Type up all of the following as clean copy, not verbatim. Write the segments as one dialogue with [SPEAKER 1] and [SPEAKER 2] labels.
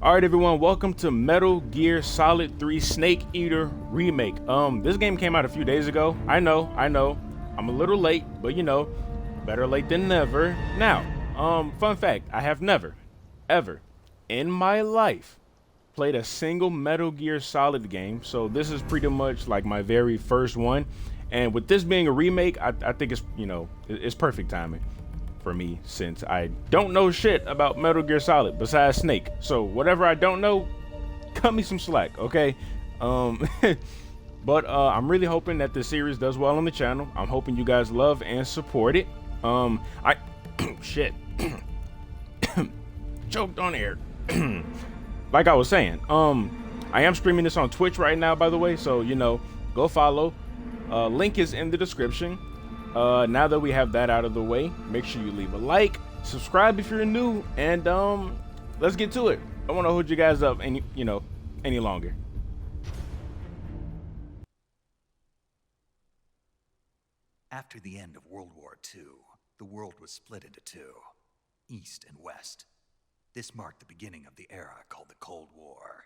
[SPEAKER 1] All right, everyone, welcome to Metal Gear Solid 3 Snake Eater Remake. This game came out a few days ago. I know, I'm a little late, but you know, better late than never. Now, fun fact, I have never, ever, in my life, played a single Metal Gear Solid game, so this is pretty much like my very first one. And with this being a remake, I think it's, you know, it's perfect timing for me, since I don't know shit about Metal Gear Solid besides Snake. So whatever I don't know, cut me some slack, okay? But I'm really hoping that this series does well on the channel. I'm hoping you guys love and support it. Shit. Choked on air. Like I was saying, I am streaming this on Twitch right now, by the way, so you know, go follow. Link is in the description. Now that we have that out of the way, make sure you leave a like, subscribe if you're new, and let's get to it. I don't want to hold you guys up any longer.
[SPEAKER 2] After the end of World War II, the world was split into two, East and West. This marked the beginning of the era called the Cold War.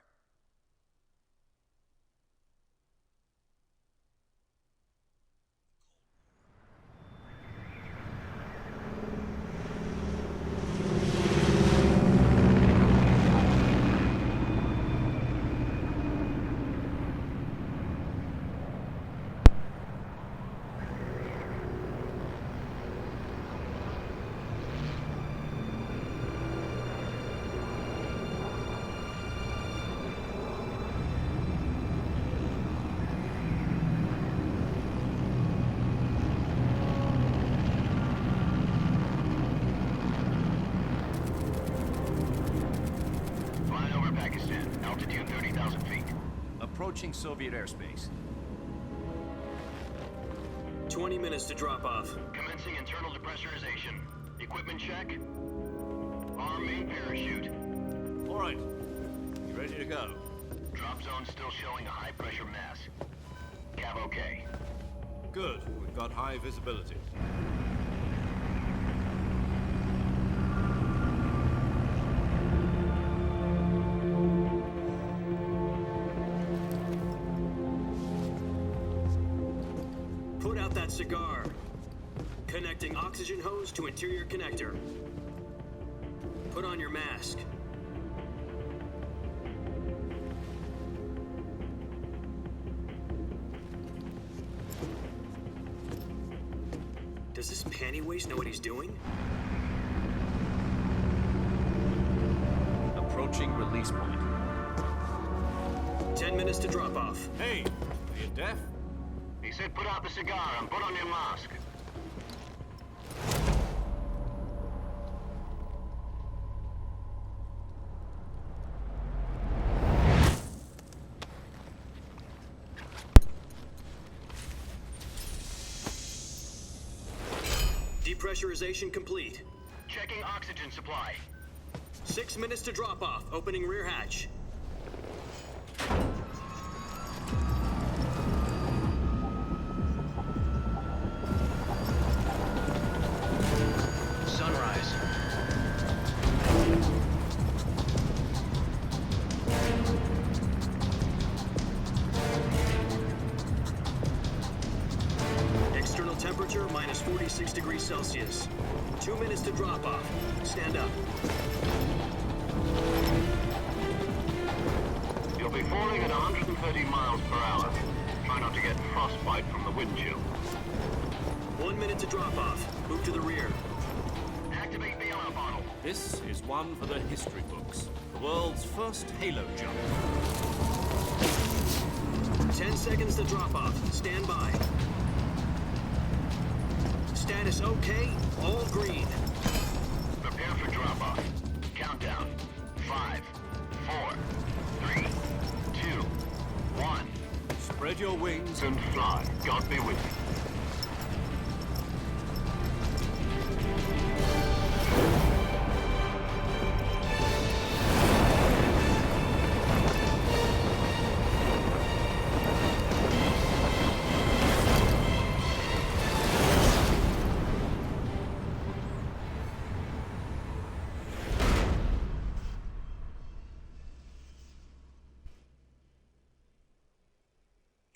[SPEAKER 3] Altitude 30,000 feet.
[SPEAKER 4] Approaching Soviet airspace.
[SPEAKER 5] 20 minutes to drop off.
[SPEAKER 3] Commencing internal depressurization. Equipment check. Arm main parachute.
[SPEAKER 4] All right. You ready to go?
[SPEAKER 3] Drop zone still showing a high pressure mass. Cav okay.
[SPEAKER 4] Good. We've got high visibility.
[SPEAKER 5] Put out that cigar. Connecting oxygen hose to interior connector. Put on your mask. Does this panty waste know what he's doing?
[SPEAKER 4] Approaching release point.
[SPEAKER 5] 10 minutes to drop off.
[SPEAKER 4] Hey, are you deaf?
[SPEAKER 3] He said put out the cigar and put on your mask.
[SPEAKER 5] Depressurization complete.
[SPEAKER 3] Checking oxygen supply.
[SPEAKER 5] 6 minutes to drop off. Opening rear hatch.
[SPEAKER 3] Sunrise.
[SPEAKER 5] External temperature minus 46 degrees Celsius. 2 minutes to drop off. Stand up.
[SPEAKER 3] You'll be falling at 130 miles per hour. Try not to get frostbite from the wind chill.
[SPEAKER 5] 1 minute to drop off. Move to the rear.
[SPEAKER 3] Activate bailout bottle.
[SPEAKER 4] This is one for the history books. The world's first Halo jump.
[SPEAKER 5] 10 seconds to drop off. Stand by. Status okay. All green.
[SPEAKER 3] Prepare for drop-off. Countdown. 5, 4, 3, 2, 1.
[SPEAKER 4] Spread your wings
[SPEAKER 3] And fly. God be with you.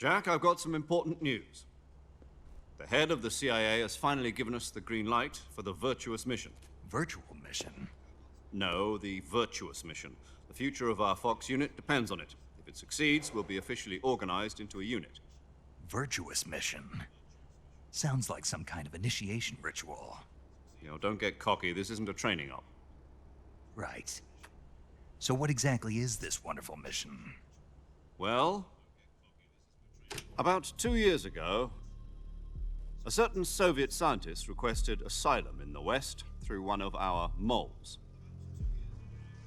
[SPEAKER 4] Jack, I've got some important news. The head of the CIA has finally given us the green light for the virtuous mission.
[SPEAKER 2] Virtual mission?
[SPEAKER 4] No, the virtuous mission. The future of our Fox unit depends on it. If it succeeds, we'll be officially organized into a unit.
[SPEAKER 2] Virtuous mission? Sounds like some kind of initiation ritual.
[SPEAKER 4] Don't get cocky. This isn't a training op.
[SPEAKER 2] Right. So what exactly is this wonderful mission?
[SPEAKER 4] Well, about 2 years ago, a certain Soviet scientist requested asylum in the West through one of our moles.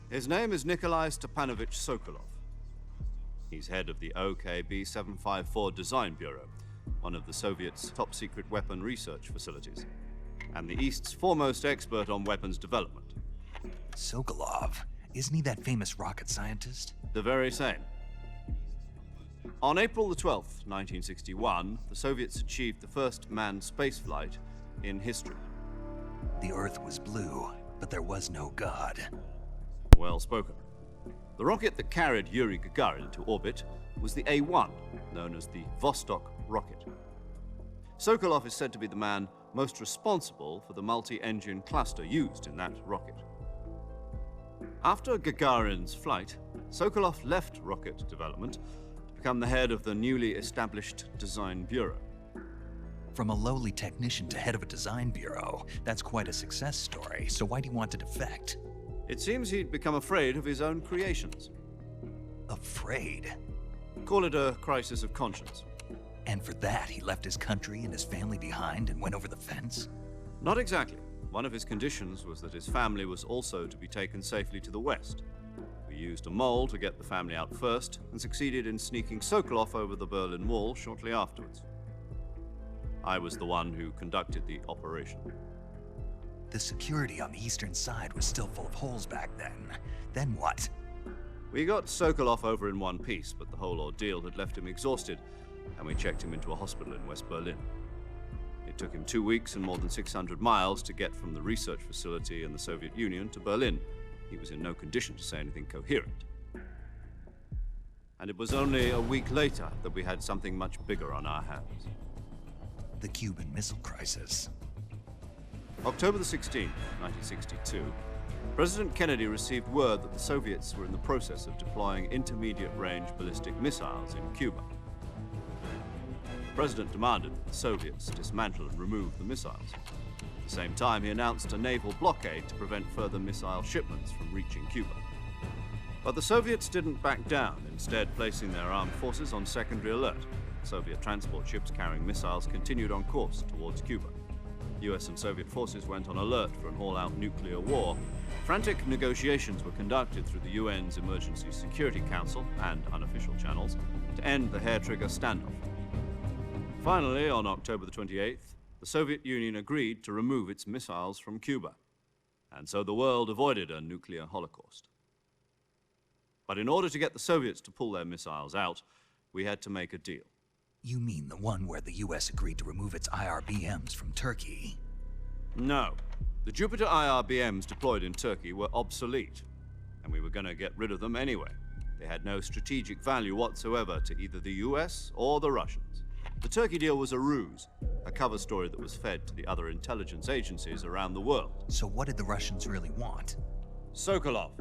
[SPEAKER 4] His name is Nikolai Stepanovich Sokolov. He's head of the OKB 754 Design Bureau, one of the Soviets' top-secret weapon research facilities, and the East's foremost expert on weapons development.
[SPEAKER 2] Sokolov? Isn't he that famous rocket scientist?
[SPEAKER 4] The very same. On April the 12th, 1961, the Soviets achieved the first manned spaceflight in history.
[SPEAKER 2] The Earth was blue, but there was no God.
[SPEAKER 4] Well spoken. The rocket that carried Yuri Gagarin to orbit was the A-1, known as the Vostok rocket. Sokolov is said to be the man most responsible for the multi-engine cluster used in that rocket. After Gagarin's flight, Sokolov left rocket development to become the head of the newly established Design Bureau.
[SPEAKER 2] From a lowly technician to head of a design bureau, that's quite a success story, so why'd he want to defect?
[SPEAKER 4] It seems he'd become afraid of his own creations.
[SPEAKER 2] Afraid?
[SPEAKER 4] Call it a crisis of conscience.
[SPEAKER 2] And for that, he left his country and his family behind and went over the fence?
[SPEAKER 4] Not exactly. One of his conditions was that his family was also to be taken safely to the West. We used a mole to get the family out first and succeeded in sneaking Sokolov over the Berlin Wall shortly afterwards. I was the one who conducted the operation.
[SPEAKER 2] The security on the eastern side was still full of holes back then. Then what?
[SPEAKER 4] We got Sokolov over in one piece, but the whole ordeal had left him exhausted, and we checked him into a hospital in West Berlin. It took him 2 weeks and more than 600 miles to get from the research facility in the Soviet Union to Berlin. He was in no condition to say anything coherent. And it was only a week later that we had something much bigger on our hands.
[SPEAKER 2] The Cuban Missile Crisis.
[SPEAKER 4] October the 16th, 1962, President Kennedy received word that the Soviets were in the process of deploying intermediate-range ballistic missiles in Cuba. The President demanded that the Soviets dismantle and remove the missiles. At the same time, he announced a naval blockade to prevent further missile shipments from reaching Cuba. But the Soviets didn't back down, instead placing their armed forces on secondary alert. Soviet transport ships carrying missiles continued on course towards Cuba. US and Soviet forces went on alert for an all-out nuclear war. Frantic negotiations were conducted through the UN's Emergency Security Council and unofficial channels to end the hair-trigger standoff. Finally, on October the 28th, the Soviet Union agreed to remove its missiles from Cuba, and so the world avoided a nuclear holocaust. But in order to get the Soviets to pull their missiles out, we had to make a deal.
[SPEAKER 2] You mean the one where the US agreed to remove its IRBMs from Turkey?
[SPEAKER 4] No. The Jupiter IRBMs deployed in Turkey were obsolete, and we were going to get rid of them anyway. They had no strategic value whatsoever to either the US or the Russians. The Turkey deal was a ruse, a cover story that was fed to the other intelligence agencies around the world.
[SPEAKER 2] So what did the Russians really want?
[SPEAKER 4] Sokolov.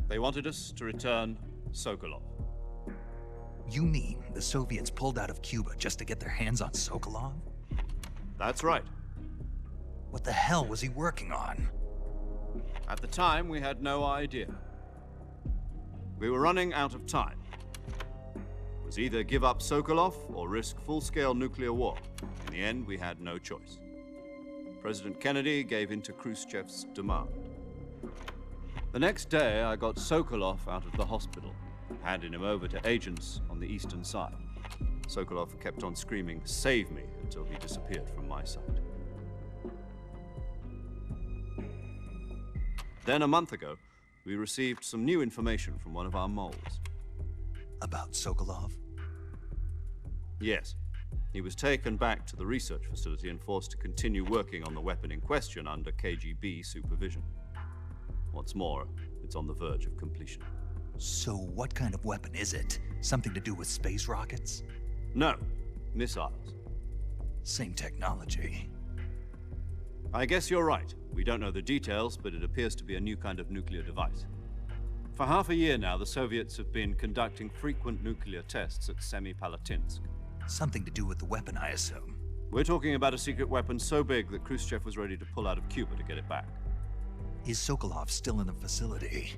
[SPEAKER 4] They wanted us to return Sokolov.
[SPEAKER 2] You mean the Soviets pulled out of Cuba just to get their hands on Sokolov?
[SPEAKER 4] That's right.
[SPEAKER 2] What the hell was he working on?
[SPEAKER 4] At the time, we had no idea. We were running out of time. It was either give up Sokolov or risk full-scale nuclear war. In the end, we had no choice. President Kennedy gave in to Khrushchev's demand. The next day, I got Sokolov out of the hospital, handing him over to agents on the eastern side. Sokolov kept on screaming, "Save me," until he disappeared from my sight. Then a month ago, we received some new information from one of our moles.
[SPEAKER 2] About Sokolov?
[SPEAKER 4] Yes. He was taken back to the research facility and forced to continue working on the weapon in question under KGB supervision. What's more, it's on the verge of completion.
[SPEAKER 2] So what kind of weapon is it? Something to do with space rockets?
[SPEAKER 4] No, missiles.
[SPEAKER 2] Same technology.
[SPEAKER 4] I guess you're right. We don't know the details, but it appears to be a new kind of nuclear device. For half a year now, the Soviets have been conducting frequent nuclear tests at Semipalatinsk.
[SPEAKER 2] Something to do with the weapon, I assume.
[SPEAKER 4] We're talking about a secret weapon so big that Khrushchev was ready to pull out of Cuba to get it back.
[SPEAKER 2] Is Sokolov still in the facility?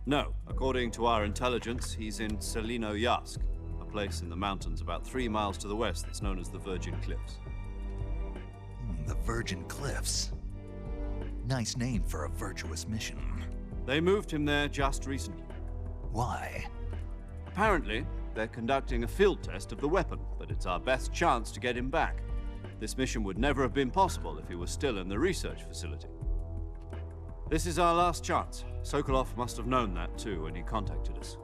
[SPEAKER 4] No, according to our intelligence, he's in Selino-Yarsk, a place in the mountains about 3 miles to the west that's known as the Virgin Cliffs.
[SPEAKER 2] The Virgin Cliffs. Nice name for a virtuous mission.
[SPEAKER 4] They moved him there just recently.
[SPEAKER 2] Why?
[SPEAKER 4] Apparently, they're conducting a field test of the weapon, but it's our best chance to get him back. This mission would never have been possible if he was still in the research facility. This is our last chance. Sokolov must have known that too when he contacted us.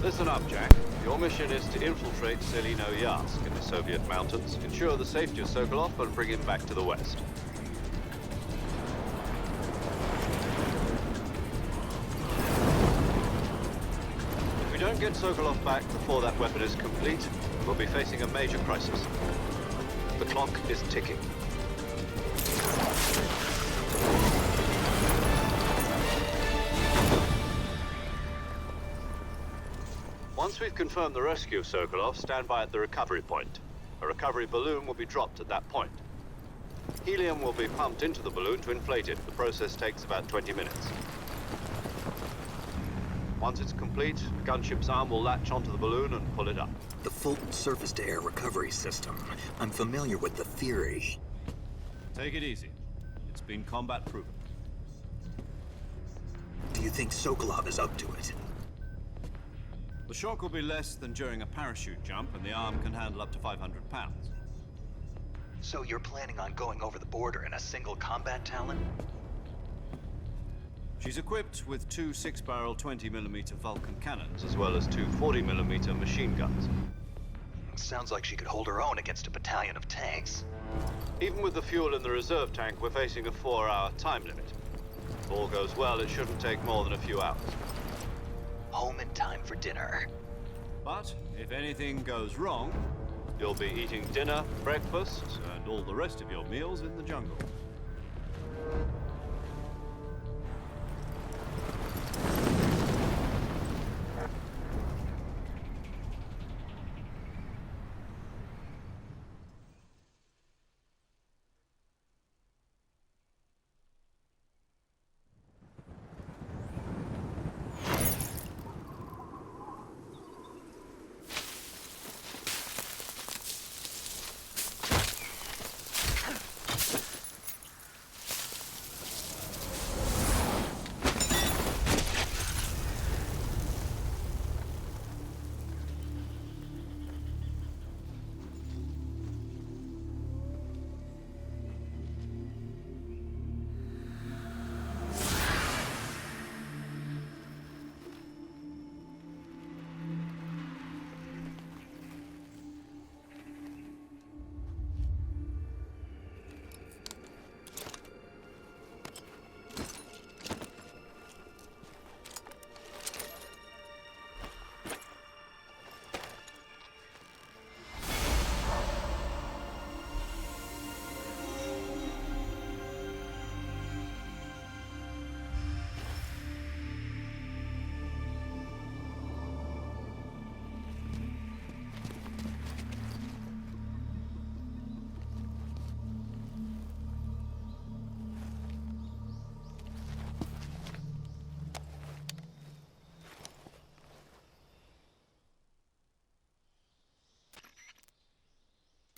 [SPEAKER 4] Listen up, Jack. Your mission is to infiltrate Selino-Yarsk in the Soviet mountains, ensure the safety of Sokolov, and bring him back to the west. If we don't get Sokolov back before that weapon is complete, we'll be facing a major crisis. The clock is ticking. Once we've confirmed the rescue of Sokolov, stand by at the recovery point. A recovery balloon will be dropped at that point. Helium will be pumped into the balloon to inflate it. The process takes about 20 minutes. Once it's complete, the gunship's arm will latch onto the balloon and pull it up.
[SPEAKER 2] The Fulton surface-to-air recovery system. I'm familiar with the theory.
[SPEAKER 4] Take it easy. It's been combat proven.
[SPEAKER 2] Do you think Sokolov is up to it?
[SPEAKER 4] The shock will be less than during a parachute jump, and the arm can handle up to 500 pounds.
[SPEAKER 2] So you're planning on going over the border in a single combat Talon?
[SPEAKER 4] She's equipped with 2 6-barrel 20mm Vulcan cannons, as well as 2 40mm machine guns.
[SPEAKER 2] Sounds like she could hold her own against a battalion of tanks.
[SPEAKER 4] Even with the fuel in the reserve tank, we're facing a 4-hour time limit. If all goes well, it shouldn't take more than a few hours.
[SPEAKER 2] Home in time for dinner.
[SPEAKER 4] But if anything goes wrong, you'll be eating dinner, breakfast, and all the rest of your meals in the jungle.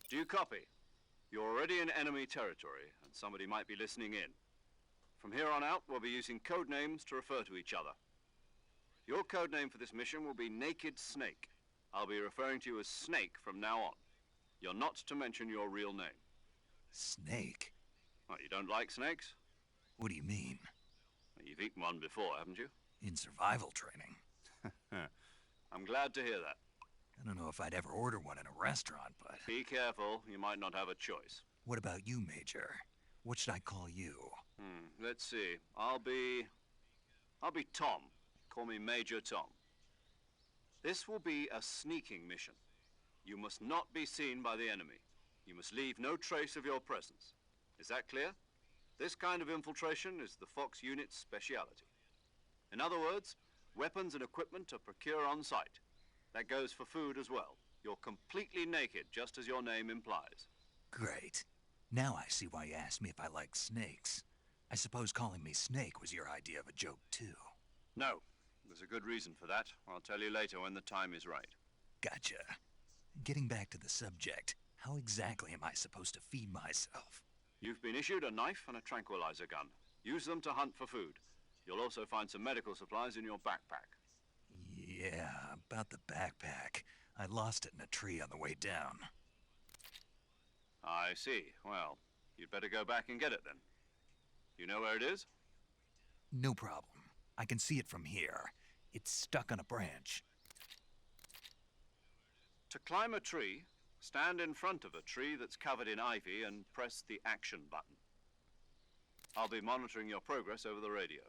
[SPEAKER 4] Do you copy? You're already in enemy territory, and somebody might be listening in. From here on out, we'll be using code names to refer to each other. Your code name for this mission will be Naked Snake. I'll be referring to you as Snake from now on. You're not to mention your real name.
[SPEAKER 2] Snake?
[SPEAKER 4] What, you don't like snakes?
[SPEAKER 2] What do you mean?
[SPEAKER 4] Well, you've eaten one before, haven't you?
[SPEAKER 2] In survival training?
[SPEAKER 4] I'm glad to hear that.
[SPEAKER 2] I don't know if I'd ever order one in a restaurant, but...
[SPEAKER 4] Be careful, you might not have a choice.
[SPEAKER 2] What about you, Major? What should I call you?
[SPEAKER 4] Let's see. I'll be Tom. Call me Major Tom. This will be a sneaking mission. You must not be seen by the enemy. You must leave no trace of your presence. Is that clear? This kind of infiltration is the Fox unit's speciality. In other words, weapons and equipment are procured on site. That goes for food as well. You're completely naked, just as your name implies.
[SPEAKER 2] Great. Now I see why you asked me if I like snakes. I suppose calling me Snake was your idea of a joke, too.
[SPEAKER 4] No, there's a good reason for that. I'll tell you later when the time is right.
[SPEAKER 2] Gotcha. Getting back to the subject, how exactly am I supposed to feed myself?
[SPEAKER 4] You've been issued a knife and a tranquilizer gun. Use them to hunt for food. You'll also find some medical supplies in your backpack.
[SPEAKER 2] Yeah, about the backpack. I lost it in a tree on the way down.
[SPEAKER 4] I see. Well, you'd better go back and get it then. You know where it is?
[SPEAKER 2] No problem. I can see it from here. It's stuck on a branch.
[SPEAKER 4] To climb a tree, stand in front of a tree that's covered in ivy and press the action button. I'll be monitoring your progress over the radio.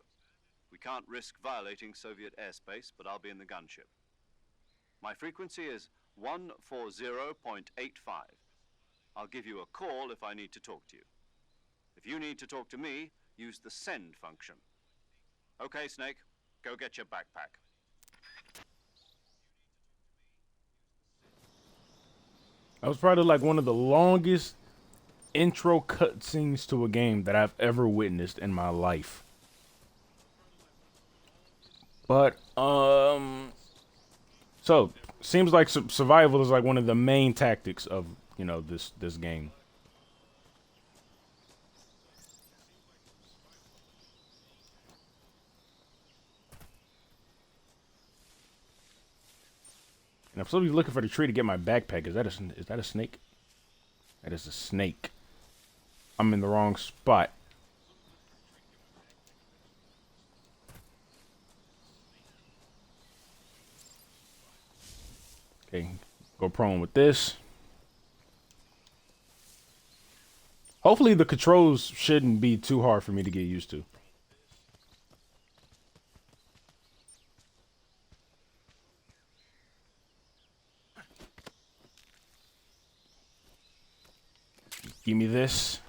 [SPEAKER 4] We can't risk violating Soviet airspace, but I'll be in the gunship. My frequency is 140.85. I'll give you a call if I need to talk to you. If you need to talk to me, use the send function. Okay, Snake, go get your backpack.
[SPEAKER 1] That was probably like one of the longest intro cutscenes to a game that I've ever witnessed in my life. But, so, seems like survival is like one of the main tactics of, you know, this game. And I'm supposed to be looking for the tree to get my backpack. Is that a snake? That is a snake. I'm in the wrong spot. Okay, go prone with this. Hopefully the controls shouldn't be too hard for me to get used to. Give me this.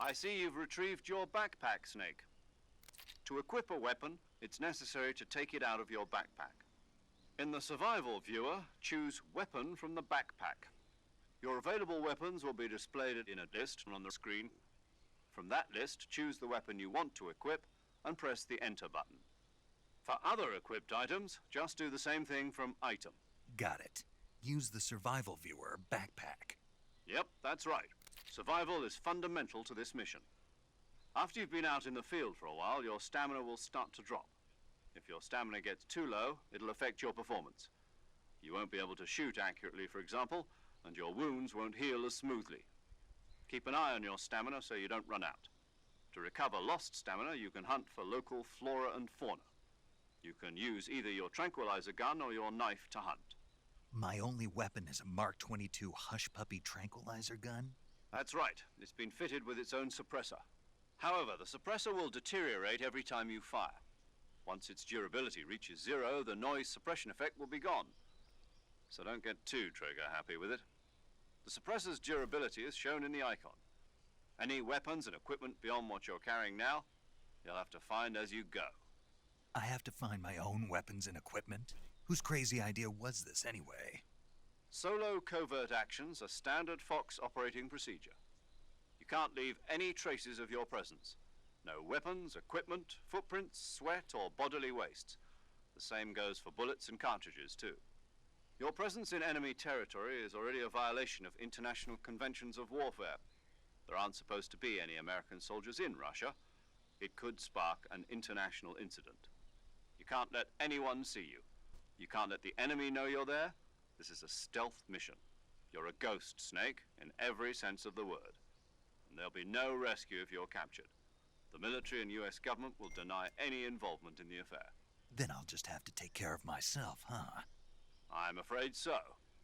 [SPEAKER 4] I see you've retrieved your backpack, Snake. To equip a weapon, it's necessary to take it out of your backpack. In the survival viewer, choose Weapon from the backpack. Your available weapons will be displayed in a list on the screen. From that list, choose the weapon you want to equip and press the Enter button. For other equipped items, just do the same thing from Item.
[SPEAKER 2] Got it. Use the survival viewer backpack.
[SPEAKER 4] Yep, that's right. Survival is fundamental to this mission. After you've been out in the field for a while, your stamina will start to drop. If your stamina gets too low, it'll affect your performance. You won't be able to shoot accurately, for example, and your wounds won't heal as smoothly. Keep an eye on your stamina so you don't run out. To recover lost stamina, you can hunt for local flora and fauna. You can use either your tranquilizer gun or your knife to hunt.
[SPEAKER 2] My only weapon is a Mark 22 Hush Puppy tranquilizer gun?
[SPEAKER 4] That's right. It's been fitted with its own suppressor. However, the suppressor will deteriorate every time you fire. Once its durability reaches 0, the noise suppression effect will be gone. So don't get too trigger happy with it. The suppressor's durability is shown in the icon. Any weapons and equipment beyond what you're carrying now, you'll have to find as you go.
[SPEAKER 2] I have to find my own weapons and equipment? Whose crazy idea was this anyway?
[SPEAKER 4] Solo covert actions are standard Fox operating procedure. You can't leave any traces of your presence. No weapons, equipment, footprints, sweat, or bodily wastes. The same goes for bullets and cartridges, too. Your presence in enemy territory is already a violation of international conventions of warfare. There aren't supposed to be any American soldiers in Russia. It could spark an international incident. You can't let anyone see you. You can't let the enemy know you're there. This is a stealth mission. You're a ghost, Snake, in every sense of the word. And there'll be no rescue if you're captured. The military and US government will deny any involvement in the affair.
[SPEAKER 2] Then I'll just have to take care of myself, huh?
[SPEAKER 4] I'm afraid so.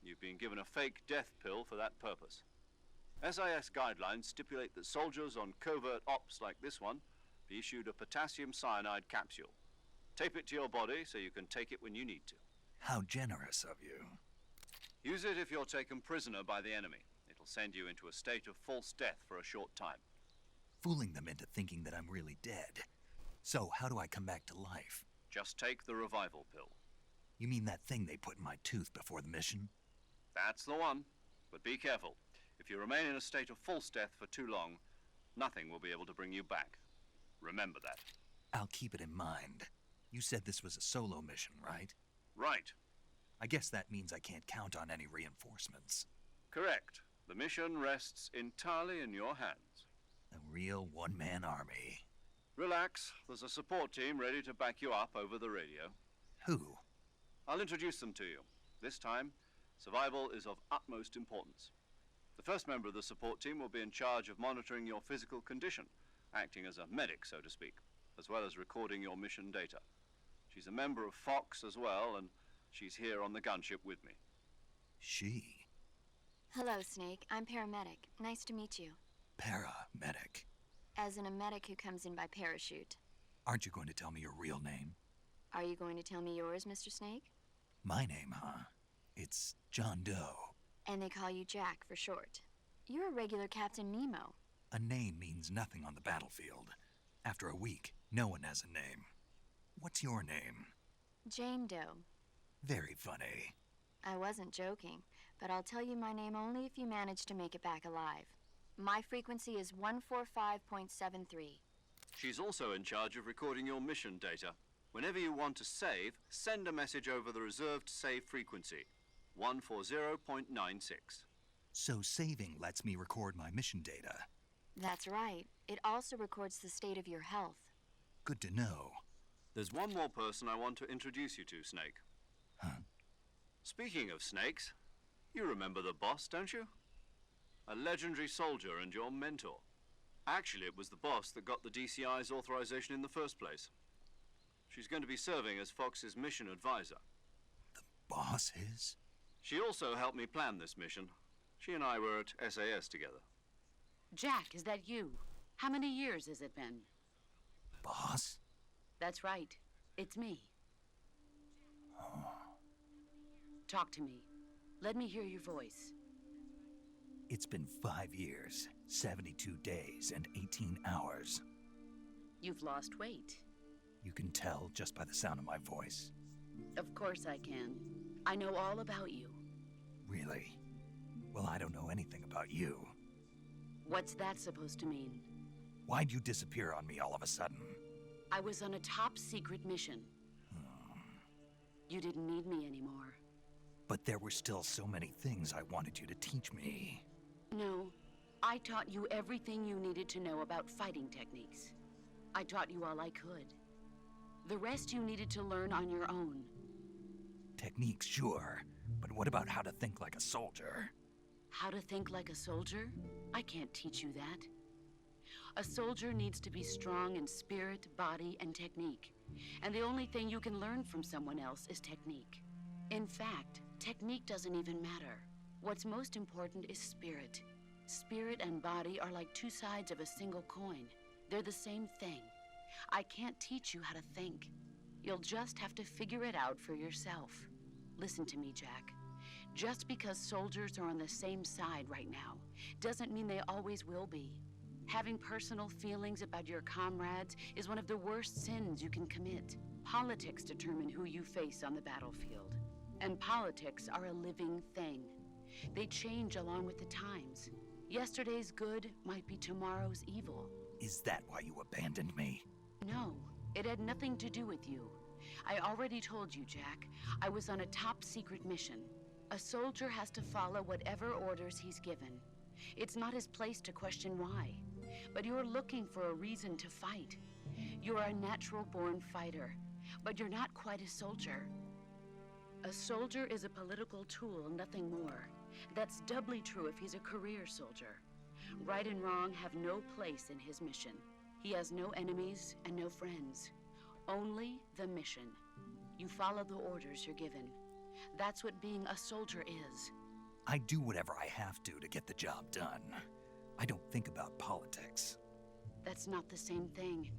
[SPEAKER 4] You've been given a fake death pill for that purpose. SIS guidelines stipulate that soldiers on covert ops like this one be issued a potassium cyanide capsule. Tape it to your body so you can take it when you need to.
[SPEAKER 2] How generous of you.
[SPEAKER 4] Use it if you're taken prisoner by the enemy. It'll send you into a state of false death for a short time.
[SPEAKER 2] Fooling them into thinking that I'm really dead. So, how do I come back to life?
[SPEAKER 4] Just take the revival pill.
[SPEAKER 2] You mean that thing they put in my tooth before the mission?
[SPEAKER 4] That's the one. But be careful. If you remain in a state of false death for too long, nothing will be able to bring you back. Remember that.
[SPEAKER 2] I'll keep it in mind. You said this was a solo mission, right?
[SPEAKER 4] Right.
[SPEAKER 2] I guess that means I can't count on any reinforcements.
[SPEAKER 4] Correct. The mission rests entirely in your hands.
[SPEAKER 2] A real one-man army.
[SPEAKER 4] Relax. There's a support team ready to back you up over the radio.
[SPEAKER 2] Who?
[SPEAKER 4] I'll introduce them to you. This time, survival is of utmost importance. The first member of the support team will be in charge of monitoring your physical condition, acting as a medic, so to speak, as well as recording your mission data. She's a member of Fox as well, and she's here on the gunship with me.
[SPEAKER 2] She?
[SPEAKER 6] Hello, Snake. I'm paramedic. Nice to meet you.
[SPEAKER 2] Paramedic.
[SPEAKER 6] As in a medic who comes in by parachute.
[SPEAKER 2] Aren't you going to tell me your real name?
[SPEAKER 6] Are you going to tell me yours, Mr. Snake?
[SPEAKER 2] My name, huh? It's John Doe.
[SPEAKER 6] And they call you Jack for short. You're a regular Captain Nemo.
[SPEAKER 2] A name means nothing on the battlefield. After a week, no one has a name. What's your name?
[SPEAKER 6] Jane Doe.
[SPEAKER 2] Very funny.
[SPEAKER 6] I wasn't joking, but I'll tell you my name only if you manage to make it back alive. My frequency is 145.73.
[SPEAKER 4] She's also in charge of recording your mission data. Whenever you want to save, send a message over the reserved save frequency, 140.96.
[SPEAKER 2] So saving lets me record my mission data.
[SPEAKER 6] That's right. It also records the state of your health.
[SPEAKER 2] Good to know.
[SPEAKER 4] There's one more person I want to introduce you to, Snake.
[SPEAKER 2] Huh?
[SPEAKER 4] Speaking of snakes, you remember the boss, don't you? A legendary soldier and your mentor. Actually, it was the boss that got the DCI's authorization in the first place. She's going to be serving as Fox's mission advisor.
[SPEAKER 2] The boss is?
[SPEAKER 4] She also helped me plan this mission. She and I were at SAS together.
[SPEAKER 7] Jack, is that you? How many years has it been?
[SPEAKER 2] Boss?
[SPEAKER 7] That's right. It's me. Talk to me. Let me hear your voice.
[SPEAKER 2] It's been 5 years, 72 days, and 18 hours.
[SPEAKER 7] You've lost weight.
[SPEAKER 2] You can tell just by the sound of my voice.
[SPEAKER 7] Of course I can. I know all about you.
[SPEAKER 2] Really? Well, I don't know anything about you.
[SPEAKER 7] What's that supposed to mean?
[SPEAKER 2] Why'd you disappear on me all of a sudden?
[SPEAKER 7] I was on a top-secret mission. You didn't need me anymore.
[SPEAKER 2] But there were still so many things I wanted you to teach me.
[SPEAKER 7] No, I taught you everything you needed to know about fighting techniques. I taught you all I could. The rest you needed to learn on your own.
[SPEAKER 2] Techniques, sure. But what about how to think like a soldier?
[SPEAKER 7] How to think like a soldier? I can't teach you that. A soldier needs to be strong in spirit, body, and technique. And the only thing you can learn from someone else is technique. In fact, technique doesn't even matter. What's most important is spirit. Spirit and body are like two sides of a single coin. They're the same thing. I can't teach you how to think. You'll just have to figure it out for yourself. Listen to me, Jack. Just because soldiers are on the same side right now doesn't mean they always will be. Having personal feelings about your comrades is one of the worst sins you can commit. Politics determine who you face on the battlefield. And politics are a living thing. They change along with the times. Yesterday's good might be tomorrow's evil.
[SPEAKER 2] Is that why you abandoned me?
[SPEAKER 7] No, it had nothing to do with you. I already told you, Jack. I was on a top-secret mission. A soldier has to follow whatever orders he's given. It's not his place to question why. But you're looking for a reason to fight. You're a natural-born fighter, but you're not quite a soldier. A soldier is a political tool, nothing more. That's doubly true if he's a career soldier. Right and wrong have no place in his mission. He has no enemies and no friends. Only the mission. You follow the orders you're given. That's what being a soldier is.
[SPEAKER 2] I do whatever I have to get the job done. I don't think about politics.
[SPEAKER 7] That's not the same thing.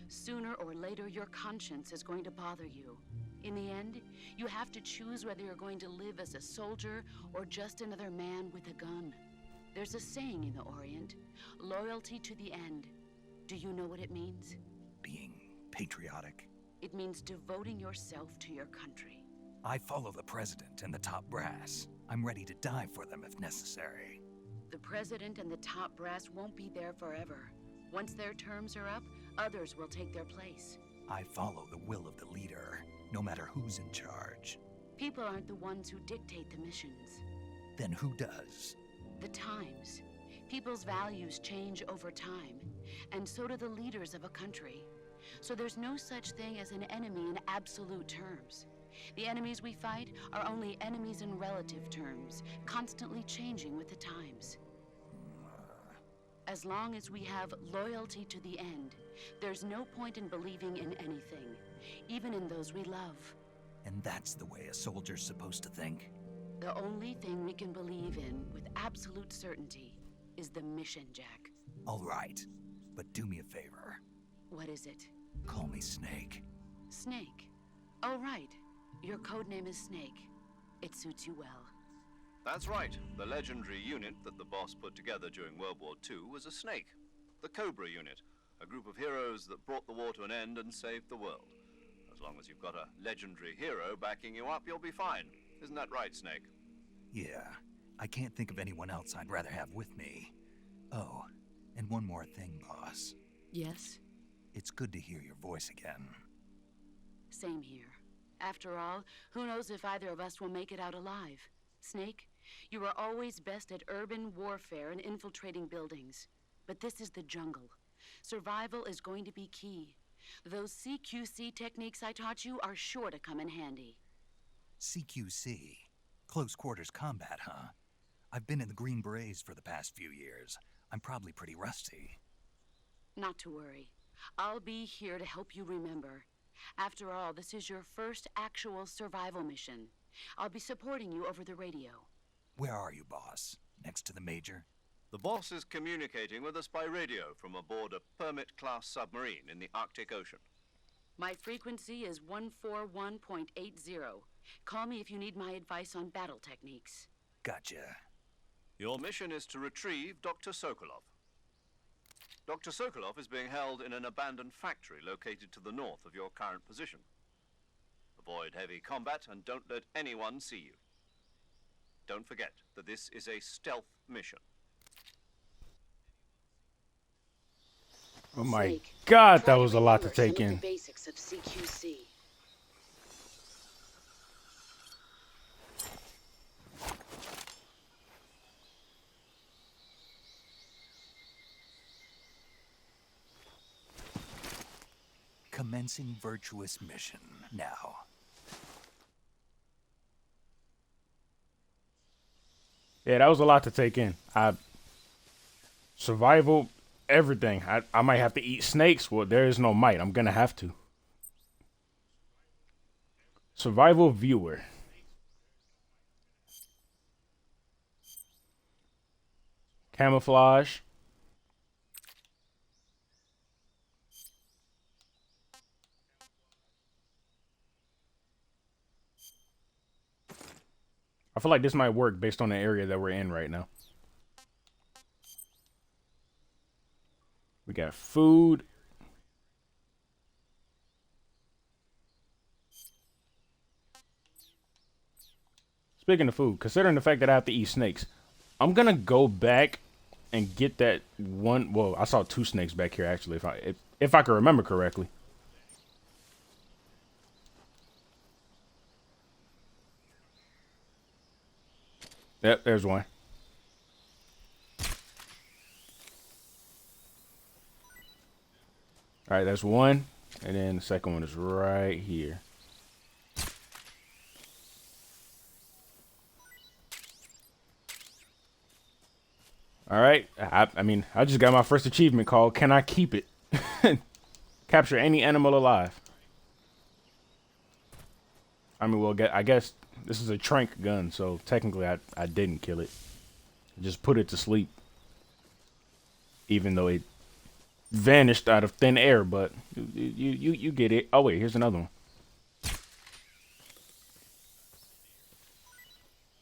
[SPEAKER 7] Sooner or later, your conscience is going to bother you. In the end, you have to choose whether you're going to live as a soldier or just another man with a gun. There's a saying in the Orient, loyalty to the end. Do you know what it means?
[SPEAKER 2] Being patriotic.
[SPEAKER 7] It means devoting yourself to your country.
[SPEAKER 2] I follow the president and the top brass. I'm ready to die for them if necessary.
[SPEAKER 7] The president and the top brass won't be there forever. Once their terms are up, others will take their place.
[SPEAKER 2] I follow the will of the leader, no matter who's in charge.
[SPEAKER 7] People aren't the ones who dictate the missions.
[SPEAKER 2] Then who does?
[SPEAKER 7] The times. People's values change over time, and so do the leaders of a country. So there's no such thing as an enemy in absolute terms. The enemies we fight are only enemies in relative terms, constantly changing with the times. As long as we have loyalty to the end, there's no point in believing in anything, even in those we love.
[SPEAKER 2] And that's the way a soldier's supposed to think?
[SPEAKER 7] The only thing we can believe in with absolute certainty is the mission, Jack.
[SPEAKER 2] All right, but do me a favor.
[SPEAKER 7] What is it?
[SPEAKER 2] Call me Snake.
[SPEAKER 7] Snake. Oh, right. Your codename is Snake. It suits you well.
[SPEAKER 4] That's right. The legendary unit that the boss put together during World War II was a snake. The Cobra unit, a group of heroes that brought the war to an end and saved the world. As long as you've got a legendary hero backing you up, you'll be fine. Isn't that right, Snake?
[SPEAKER 2] Yeah, I can't think of anyone else I'd rather have with me. Oh, and one more thing, boss.
[SPEAKER 7] Yes?
[SPEAKER 2] It's good to hear your voice again.
[SPEAKER 7] Same here. After all, who knows if either of us will make it out alive? Snake, you are always best at urban warfare and infiltrating buildings. But this is the jungle. Survival is going to be key. Those CQC techniques I taught you are sure to come in handy.
[SPEAKER 2] CQC? Close quarters combat, huh? I've been in the Green Berets for the past few years. I'm probably pretty rusty.
[SPEAKER 7] Not to worry. I'll be here to help you remember. After all, this is your first actual survival mission. I'll be supporting you over the radio.
[SPEAKER 2] Where are you, boss? Next to the Major?
[SPEAKER 4] The boss is communicating with us by radio from aboard a Permit-class submarine in the Arctic Ocean.
[SPEAKER 7] My frequency is 141.80. Call me if you need my advice on battle techniques.
[SPEAKER 2] Gotcha.
[SPEAKER 4] Your mission is to retrieve Dr. Sokolov. Dr. Sokolov is being held in an abandoned factory located to the north of your current position. Avoid heavy combat and don't let anyone see you. Don't forget that this is a stealth mission.
[SPEAKER 1] Oh my
[SPEAKER 7] Snake,
[SPEAKER 1] God,
[SPEAKER 7] try
[SPEAKER 1] that was a lot to
[SPEAKER 7] remember
[SPEAKER 1] take
[SPEAKER 7] some of
[SPEAKER 1] in.
[SPEAKER 7] the basics of CQC.
[SPEAKER 2] Commencing virtuous mission now.
[SPEAKER 1] Yeah, that was a lot to take in. Survival, everything. I might have to eat snakes. Well, there is no might. I'm gonna have to. Survival viewer. Camouflage. I feel like this might work based on the area that we're in right now. We got food. Speaking of food, considering the fact that I have to eat snakes, I'm gonna go back and get that one. Well, I saw two snakes back here actually, if I can remember correctly. Yep, there's one. All right, that's one. And then the second one is right here. All right. I mean, I just got my first achievement called Can I Keep It? Capture any animal alive. I mean, well, I guess this is a trank gun, so technically I didn't kill it. Just put it to sleep. Even though it vanished out of thin air, but you get it. Oh, wait, here's another one.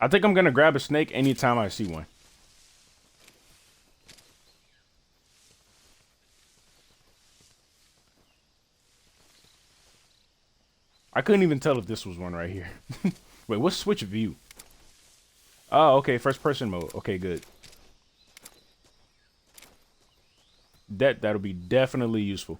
[SPEAKER 1] I think I'm going to grab a snake anytime I see one. I couldn't even tell if this was one right here. Wait, what's switch view? Oh, okay, first person mode. Okay, good. That'll be definitely useful.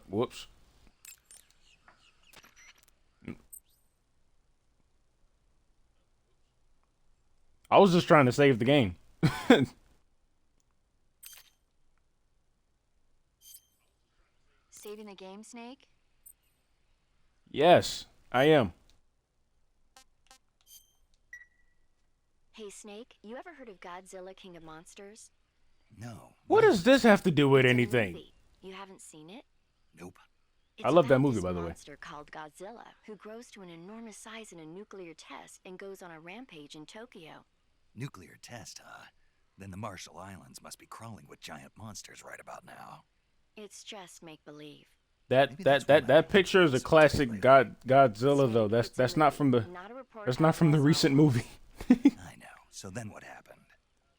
[SPEAKER 1] Whoops. I was just trying to save the game.
[SPEAKER 6] Saving the game, Snake?
[SPEAKER 1] Yes, I am.
[SPEAKER 6] Hey, Snake, you ever heard of Godzilla, King of Monsters?
[SPEAKER 2] No.
[SPEAKER 1] What does this have to do with
[SPEAKER 6] It's a
[SPEAKER 1] anything?
[SPEAKER 6] movie. You haven't seen it?
[SPEAKER 2] Nope.
[SPEAKER 6] It's
[SPEAKER 1] I love that
[SPEAKER 6] about
[SPEAKER 1] movie,
[SPEAKER 6] this
[SPEAKER 1] by the way.
[SPEAKER 6] monster called Godzilla, who grows to an enormous size in a nuclear test and goes on a rampage in Tokyo.
[SPEAKER 2] Nuclear test, huh? Then the Marshall Islands must be crawling with giant monsters right about now.
[SPEAKER 6] It's just make-believe.
[SPEAKER 1] That picture is a classic Godzilla though. That's not from the recent movie.
[SPEAKER 2] I know. So then what happened?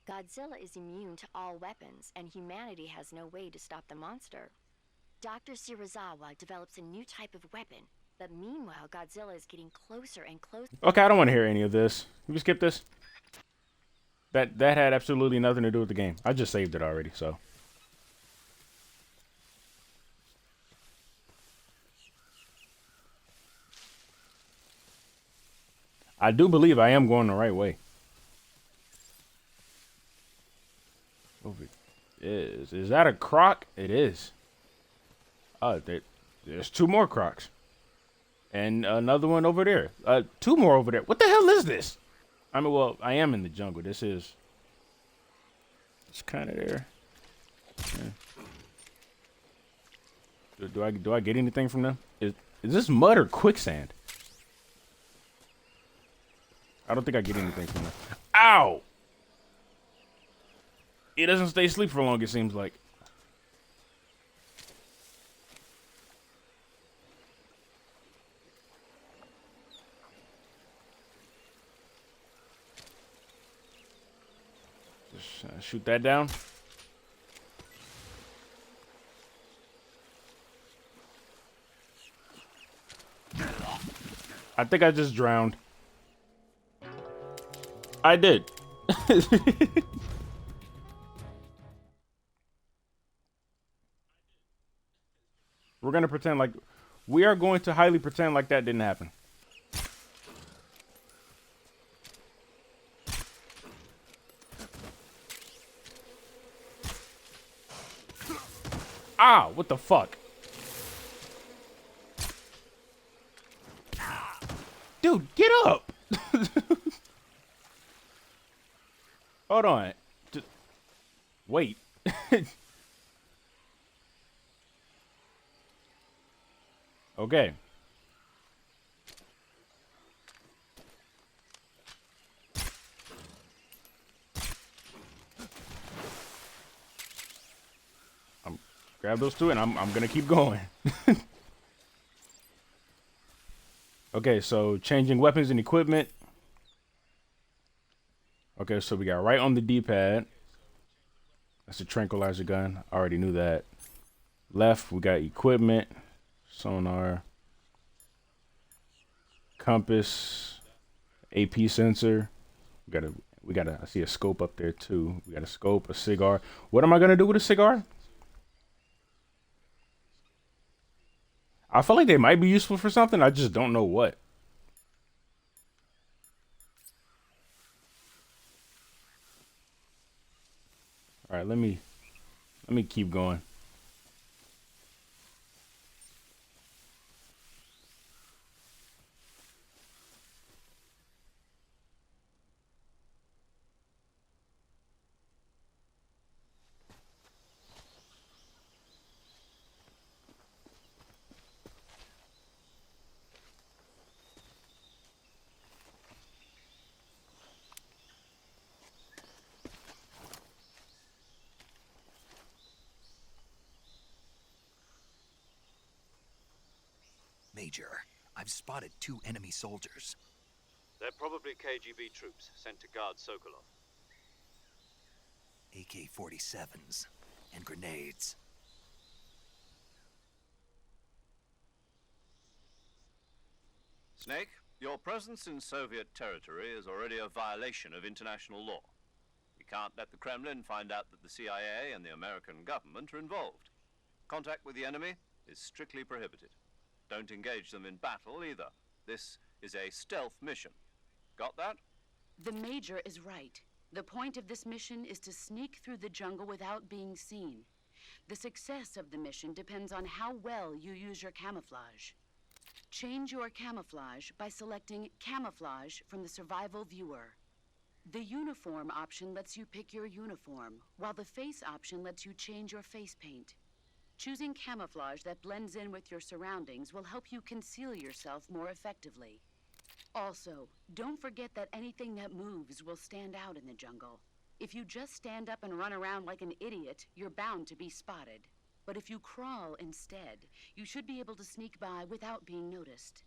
[SPEAKER 6] Godzilla is immune to all weapons, and humanity has no way to stop the monster. Dr. Shirazawa develops a new type of weapon, but meanwhile, Godzilla is getting closer and closer.
[SPEAKER 1] Okay, I don't want to hear any of this. Can we skip this? That had absolutely nothing to do with the game. I just saved it already, so. I do believe I am going the right way. Over is that a croc? It is. There's two more crocs. And another one over there. Two more over there. What the hell is this? I mean, well, I am in the jungle. It's kind of there. Yeah. Do I get anything from them? Is this mud or quicksand? I don't think I get anything from them. Ow! It doesn't stay asleep for long, it seems like. Just shoot that down. I think I just drowned. I did. We're going to pretend like... We are going to highly pretend like that didn't happen. Ah, what the fuck? Dude, get up! Hold on. Just wait. Okay. Grab those two and I'm gonna keep going. Okay, so changing weapons and equipment. Okay, so we got right on the D-pad. That's a tranquilizer gun. I already knew that. Left, we got equipment, sonar, compass, AP sensor. I see a scope up there too. We got a scope, a cigar. What am I gonna do with a cigar? I feel like they might be useful for something. I just don't know what. All right, let me keep going.
[SPEAKER 2] Major, I've spotted 2 enemy soldiers.
[SPEAKER 4] They're probably KGB troops sent to guard Sokolov.
[SPEAKER 2] AK-47s and grenades.
[SPEAKER 4] Snake, your presence in Soviet territory is already a violation of international law. We can't let the Kremlin find out that the CIA and the American government are involved. Contact with the enemy is strictly prohibited. Don't engage them in battle either. This is a stealth mission. Got that?
[SPEAKER 7] The Major is right. The point of this mission is to sneak through the jungle without being seen. The success of the mission depends on how well you use your camouflage. Change your camouflage by selecting Camouflage from the Survival Viewer. The Uniform option lets you pick your uniform, while the Face option lets you change your face paint. Choosing camouflage that blends in with your surroundings will help you conceal yourself more effectively. Also, don't forget that anything that moves will stand out in the jungle. If you just stand up and run around like an idiot, you're bound to be spotted. But if you crawl instead, you should be able to sneak by without being noticed.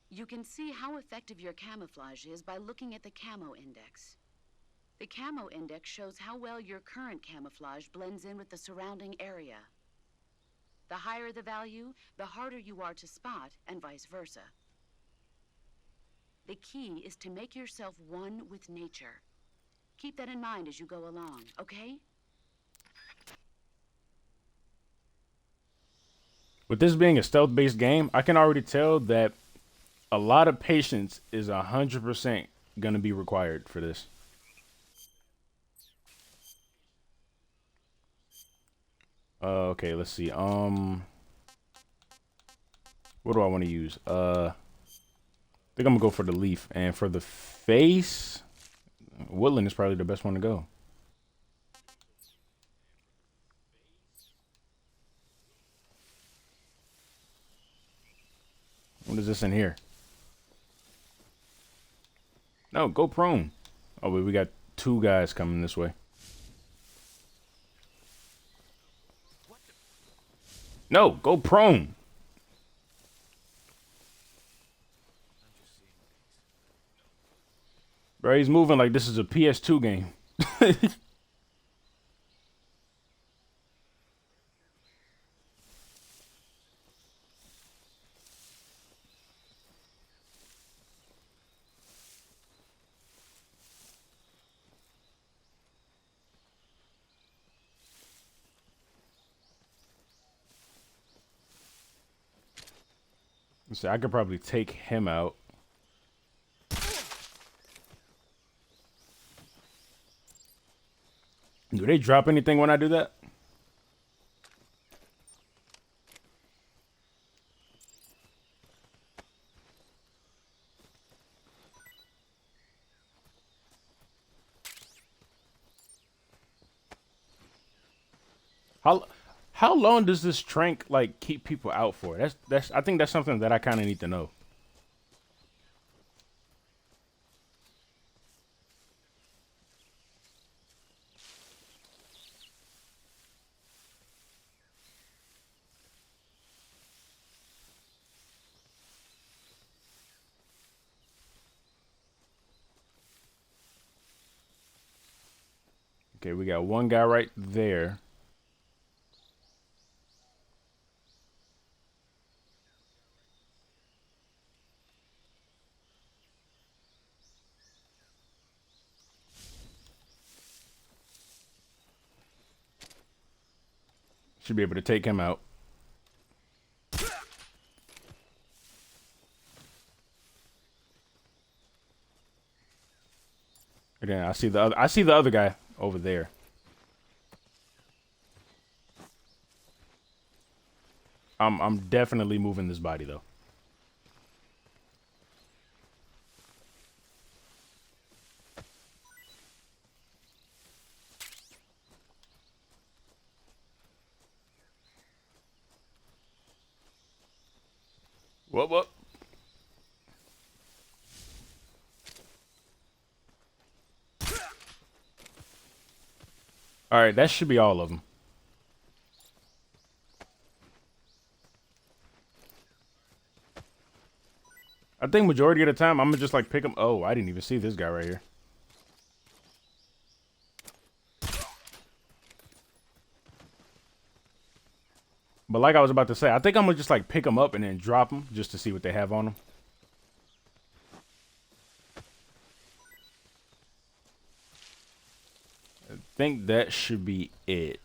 [SPEAKER 7] You can see how effective your camouflage is by looking at the Camo Index. The Camo Index shows how well your current camouflage blends in with the surrounding area. The higher the value, the harder you are to spot, and vice versa. The key is to make yourself one with nature. Keep that in mind as you go along, okay?
[SPEAKER 1] With this being a stealth-based game, I can already tell that a lot of patience is 100% going to be required for this. Okay, let's see. What do I want to use? I think I'm gonna go for the leaf, and for the face, woodland is probably the best one to go. What is this in here? No, go prone. Oh wait, we got 2 guys coming this way. No, go prone. Bro, he's moving like this is a PS2 game. So I could probably take him out. Do they drop anything when I do that? How long does this trank like keep people out for? That's I think that's something that I kind of need to know. Okay, we got 1 guy right there. Should be able to take him out. And then I see the other guy over there. I'm definitely moving this body though. What? All right, that should be all of them. I think majority of the time, I'm gonna just like pick them. Oh, I didn't even see this guy right here. But like I was about to say, I think I'm gonna just like pick them up and then drop them just to see what they have on them. I think that should be it.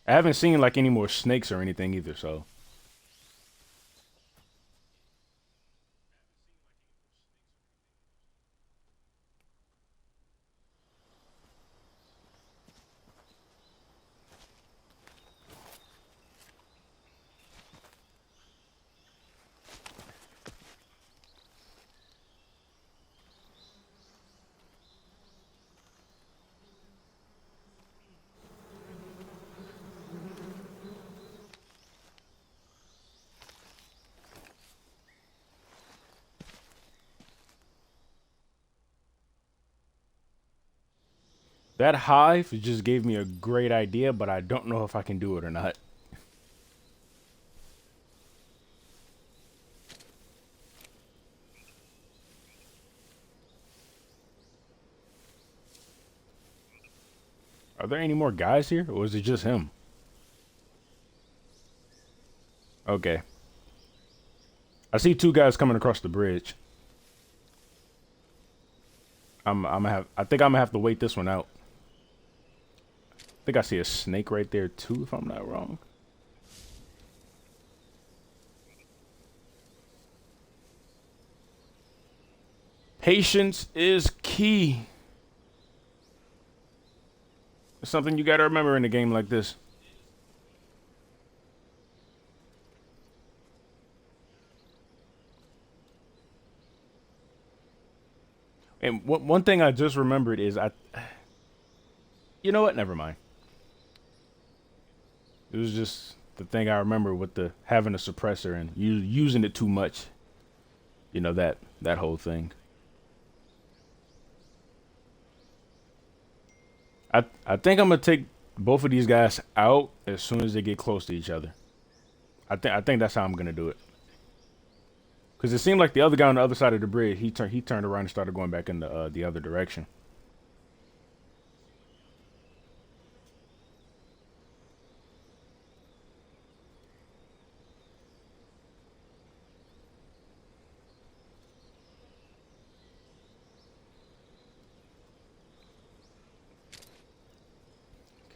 [SPEAKER 1] I haven't seen like any more snakes or anything either, so. That hive just gave me a great idea, but I don't know if I can do it or not. Are there any more guys here, or is it just him? Okay. I see two guys coming across the bridge. I think I'm gonna have to wait this one out. I think I see a snake right there too, if I'm not wrong. Patience is key. It's something you gotta remember in a game like this. And one thing I just remembered is you know what? Never mind. It was just the thing I remember with the having a suppressor and using it too much. You know, that whole thing. I think I'm gonna take both of these guys out as soon as they get close to each other. I think that's how I'm gonna do it. Cause it seemed like the other guy on the other side of the bridge, he turned around and started going back in the other direction.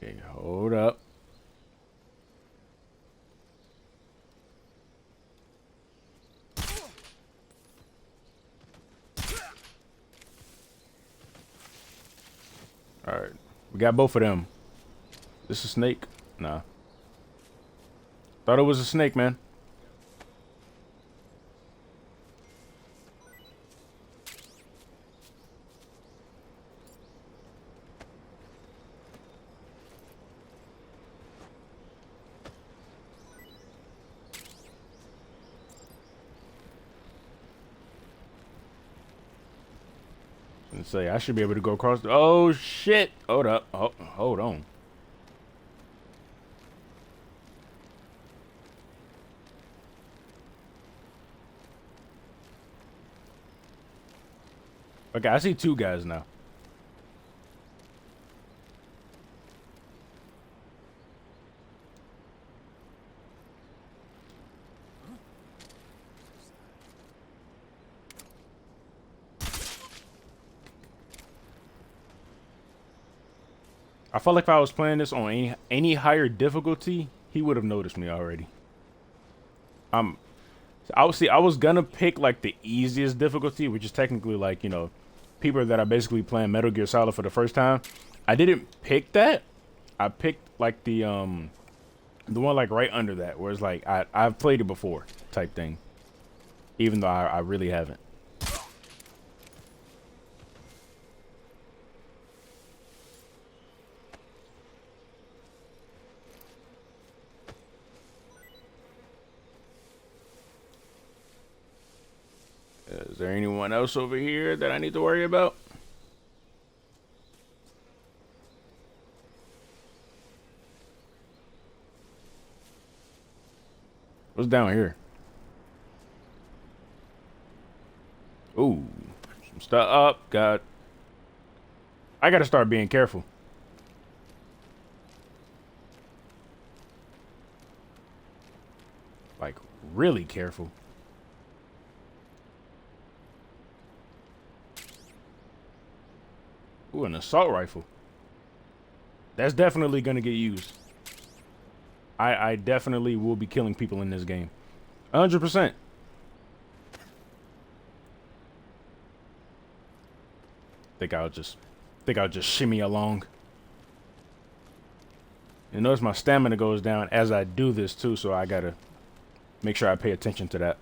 [SPEAKER 1] Okay, hold up. All right, we got both of them. This a snake? Nah. Thought it was a snake, man. And say I should be able to go across the— oh shit! Hold up. Oh, hold on. Okay, I see two guys now. I felt like if I was playing this on any higher difficulty, He would have noticed me already. I was gonna pick like the easiest difficulty, which is technically like, you know, people that are basically playing Metal Gear Solid for the first time. I didn't pick that. I picked like the one like right under that, where it's like I've played it before type thing, even though I really haven't. Is there anyone else over here that I need to worry about? What's down here? Ooh, some stuff up. God, I gotta start being careful. Like, really careful. Ooh, an assault rifle. That's definitely gonna get used. I definitely will be killing people in this game. 100%. Think I'll just shimmy along. You notice my stamina goes down as I do this too, so I gotta make sure I pay attention to that.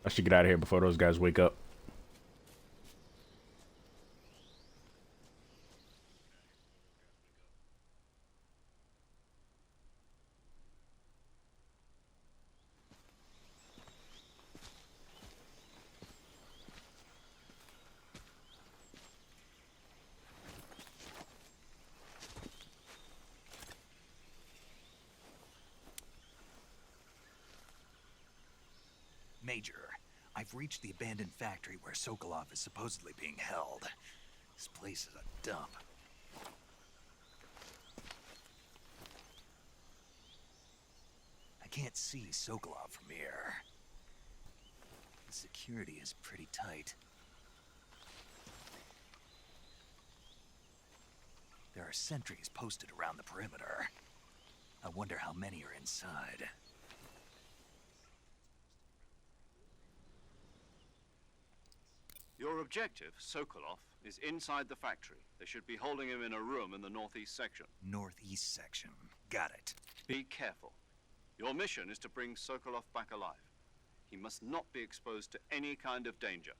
[SPEAKER 1] I should get out of here before those guys wake up.
[SPEAKER 2] Major, I've reached the abandoned factory where Sokolov is supposedly being held. This place is a dump. I can't see Sokolov from here. The security is pretty tight. There are sentries posted around the perimeter. I wonder how many are inside.
[SPEAKER 4] Your objective, Sokolov, is inside the factory. They should be holding him in a room in the northeast section.
[SPEAKER 2] Northeast section. Got it.
[SPEAKER 4] Be careful. Your mission is to bring Sokolov back alive. He must not be exposed to any kind of danger.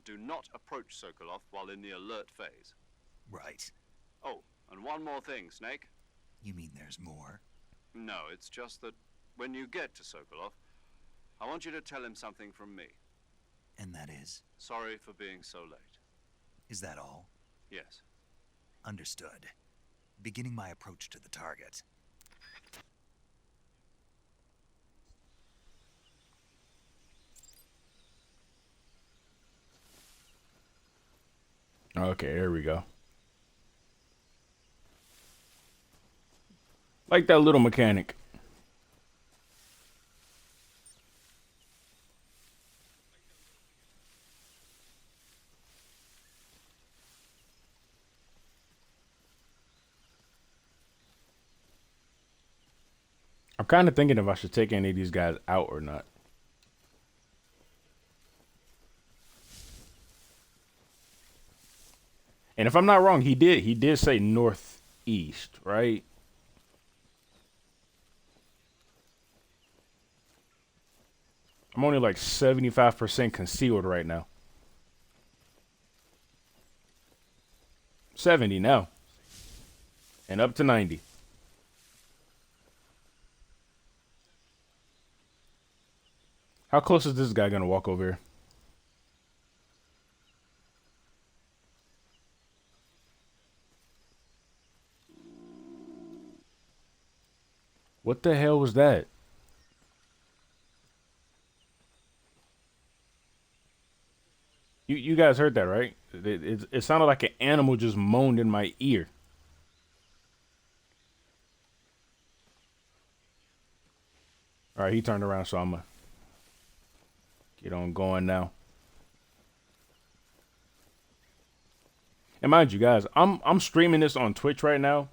[SPEAKER 4] Do not approach Sokolov while in the alert phase.
[SPEAKER 2] Right.
[SPEAKER 4] Oh, and one more thing, Snake.
[SPEAKER 2] You mean there's more?
[SPEAKER 4] No, it's just that when you get to Sokolov, I want you to tell him something from me.
[SPEAKER 2] And that is?
[SPEAKER 4] Sorry for being so late.
[SPEAKER 2] Is that all?
[SPEAKER 4] Yes.
[SPEAKER 2] Understood. Beginning my approach to the target.
[SPEAKER 1] Okay, there we go. Like that little mechanic. I'm kind of thinking if I should take any of these guys out or not. And if I'm not wrong, he did say northeast, right? I'm only like 75% concealed right now. 70 now. And up to 90. How close is this guy gonna walk over here? What the hell was that? You guys heard that, right? It sounded like an animal just moaned in my ear. All right, he turned around, so I'm gonna get on going now. And mind you guys, I'm streaming this on Twitch right now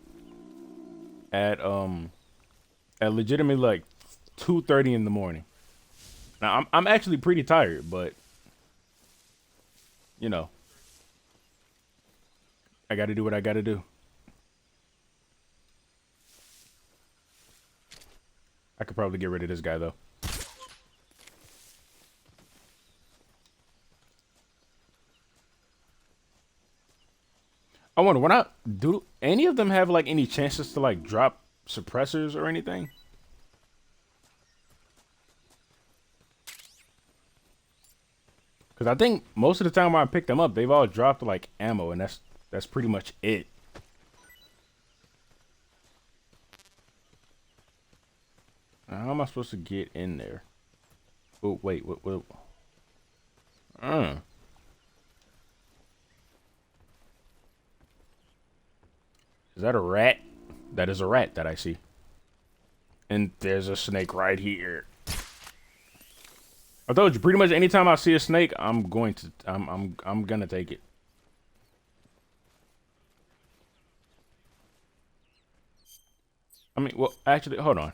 [SPEAKER 1] at legitimately like 2:30 in the morning. Now I'm actually pretty tired, but you know, I got to do what I got to do. I could probably get rid of this guy though. I wonder, when do any of them have like any chances to like drop suppressors or anything? Because I think most of the time when I pick them up, they've all dropped like ammo, and that's pretty much it. Now, how am I supposed to get in there? Oh wait, what? Is that a rat? That is a rat that I see. And there's a snake right here. I told you, pretty much anytime I see a snake, I'm gonna take it. I mean, well, actually, hold on.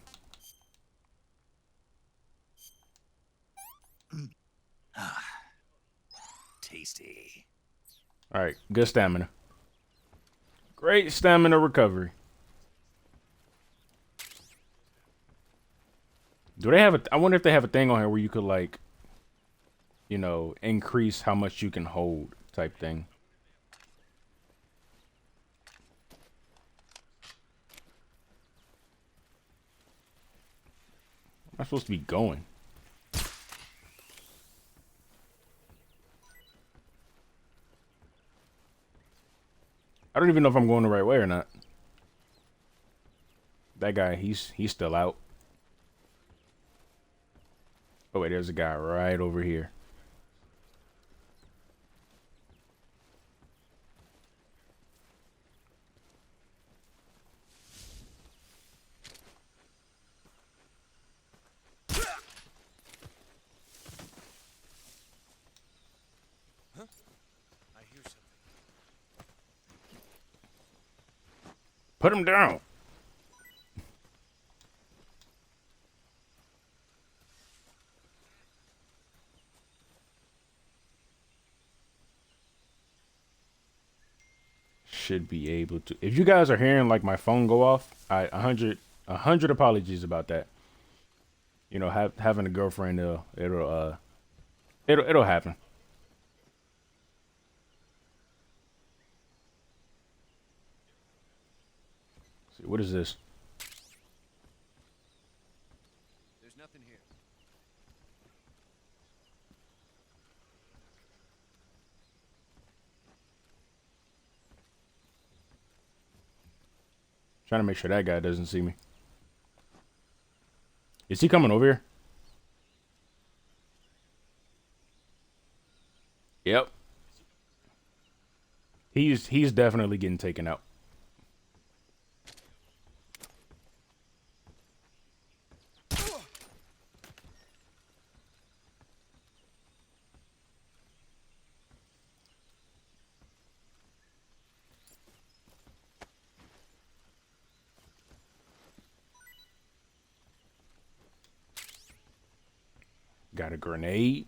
[SPEAKER 2] Tasty.
[SPEAKER 1] All right, good stamina. Great stamina recovery. Do they have I wonder if they have a thing on here where you could like, you know, increase how much you can hold type thing. Am I supposed to be going? I don't even know if I'm going the right way or not. That guy, he's still out. Oh wait, there's a guy right over here. Put him down. Should be able to. If you guys are hearing like my phone go off, I 100 apologies about that. You know, having a girlfriend, it'll happen. See, what is this?
[SPEAKER 8] There's nothing here.
[SPEAKER 1] Trying to make sure that guy doesn't see me. Is he coming over here? Yep. He's definitely getting taken out. Got a grenade.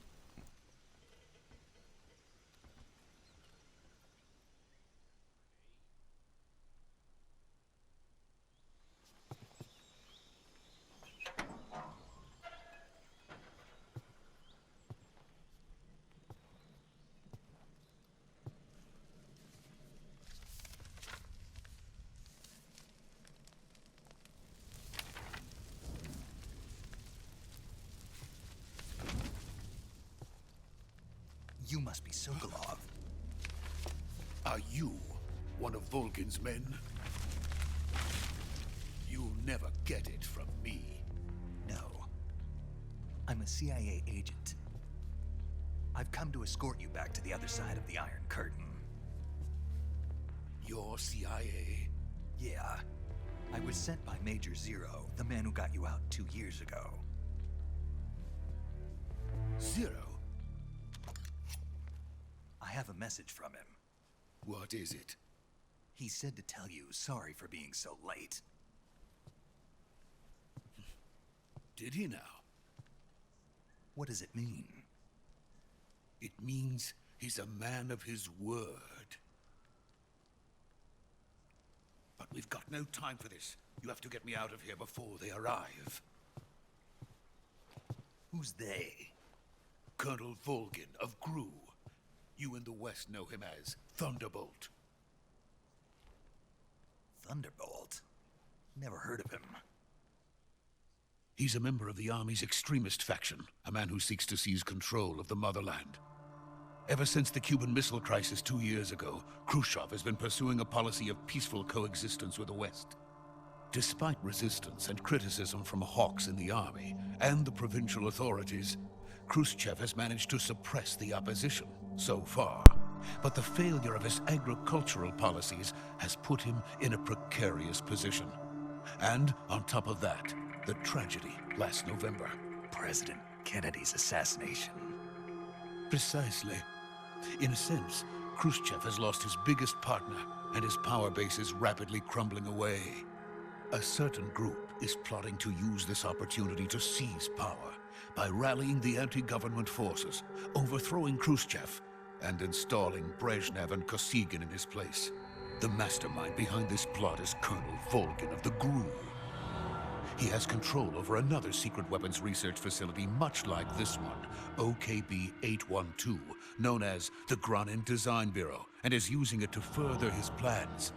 [SPEAKER 2] You must be Sokolov.
[SPEAKER 9] Are you one of Vulcan's men? You'll never get it from me.
[SPEAKER 2] No. I'm a CIA agent. I've come to escort you back to the other side of the Iron Curtain.
[SPEAKER 9] You're CIA?
[SPEAKER 2] Yeah. I was sent by Major Zero, the man who got you out 2 years ago.
[SPEAKER 9] Zero?
[SPEAKER 2] I have a message from him.
[SPEAKER 9] What is it?
[SPEAKER 2] He said to tell you sorry for being so late.
[SPEAKER 9] Did he now?
[SPEAKER 2] What does it mean?
[SPEAKER 9] It means he's a man of his word. But we've got no time for this. You have to get me out of here before they arrive.
[SPEAKER 2] Who's they?
[SPEAKER 9] Colonel Volgin of Gru. You in the West know him as Thunderbolt.
[SPEAKER 2] Thunderbolt? Never heard of him.
[SPEAKER 9] He's a member of the Army's extremist faction, a man who seeks to seize control of the motherland. Ever since the Cuban Missile Crisis 2 years ago, Khrushchev has been pursuing a policy of peaceful coexistence with the West. Despite resistance and criticism from hawks in the army and the provincial authorities, Khrushchev has managed to suppress the opposition so far. But the failure of his agricultural policies has put him in a precarious position. And on top of that, the tragedy last November.
[SPEAKER 2] President Kennedy's assassination.
[SPEAKER 9] Precisely. In a sense, Khrushchev has lost his biggest partner, and his power base is rapidly crumbling away. A certain group is plotting to use this opportunity to seize power by rallying the anti-government forces, overthrowing Khrushchev, and installing Brezhnev and Kosygin in his place. The mastermind behind this plot is Colonel Volgin of the GRU. He has control over another secret weapons research facility much like this one, OKB-812, known as the Granin Design Bureau, and is using it to further his plans.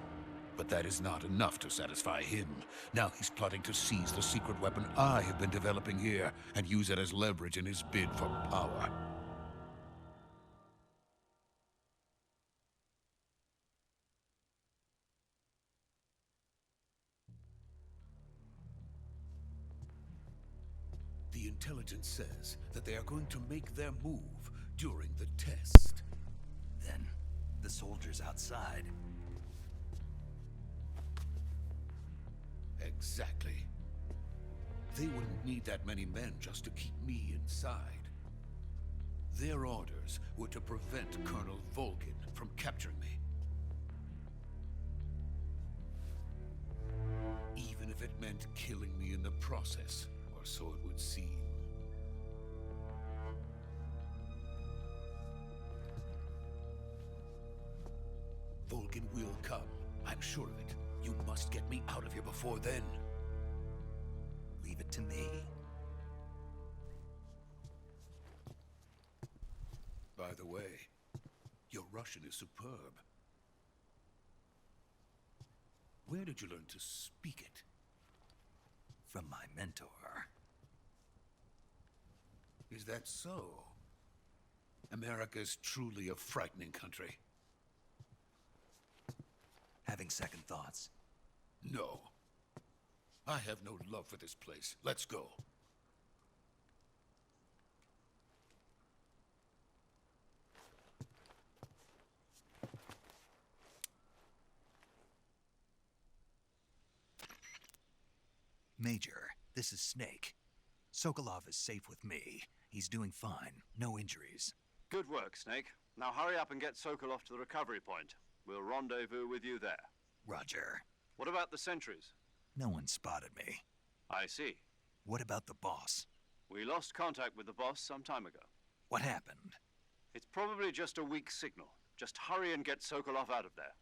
[SPEAKER 9] But that is not enough to satisfy him. Now he's plotting to seize the secret weapon I have been developing here and use it as leverage in his bid for power. The intelligence says that they are going to make their move during the test.
[SPEAKER 2] Then, the soldiers outside.
[SPEAKER 9] Exactly. They wouldn't need that many men just to keep me inside. Their orders were to prevent Colonel Volgin from capturing me. Even if it meant killing me in the process, or so it would seem. Volgin will come. I'm sure of it. You must get me out of here before then.
[SPEAKER 2] Leave it to me.
[SPEAKER 9] By the way, your Russian is superb. Where did you learn to speak it?
[SPEAKER 2] From my mentor.
[SPEAKER 9] Is that so? America's truly a frightening country.
[SPEAKER 2] Having second thoughts?
[SPEAKER 9] No. I have no love for this place. Let's go.
[SPEAKER 2] Major, this is Snake. Sokolov is safe with me. He's doing fine. No injuries.
[SPEAKER 4] Good work, Snake. Now hurry up and get Sokolov to the recovery point. We'll rendezvous with you there.
[SPEAKER 2] Roger.
[SPEAKER 4] What about the sentries?
[SPEAKER 2] No one spotted me.
[SPEAKER 4] I see.
[SPEAKER 2] What about the boss?
[SPEAKER 4] We lost contact with the boss some time ago.
[SPEAKER 2] What happened?
[SPEAKER 4] It's probably just a weak signal. Just hurry and get Sokolov out of there.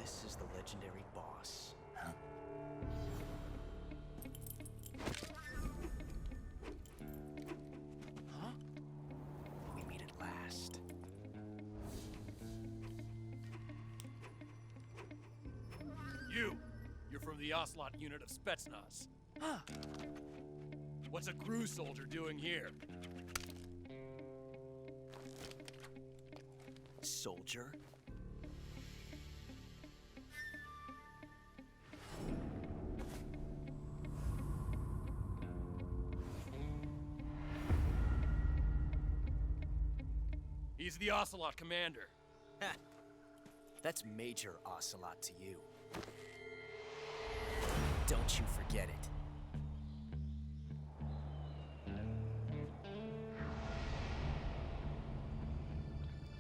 [SPEAKER 10] this is the legendary boss.
[SPEAKER 2] Huh?
[SPEAKER 10] Huh? We meet at last.
[SPEAKER 8] You're from the Ocelot unit of Spetsnaz.
[SPEAKER 10] Huh.
[SPEAKER 8] What's a crew soldier doing here?
[SPEAKER 10] Soldier?
[SPEAKER 8] He's the Ocelot commander.
[SPEAKER 10] Ha! That's Major Ocelot to you. Don't you forget it.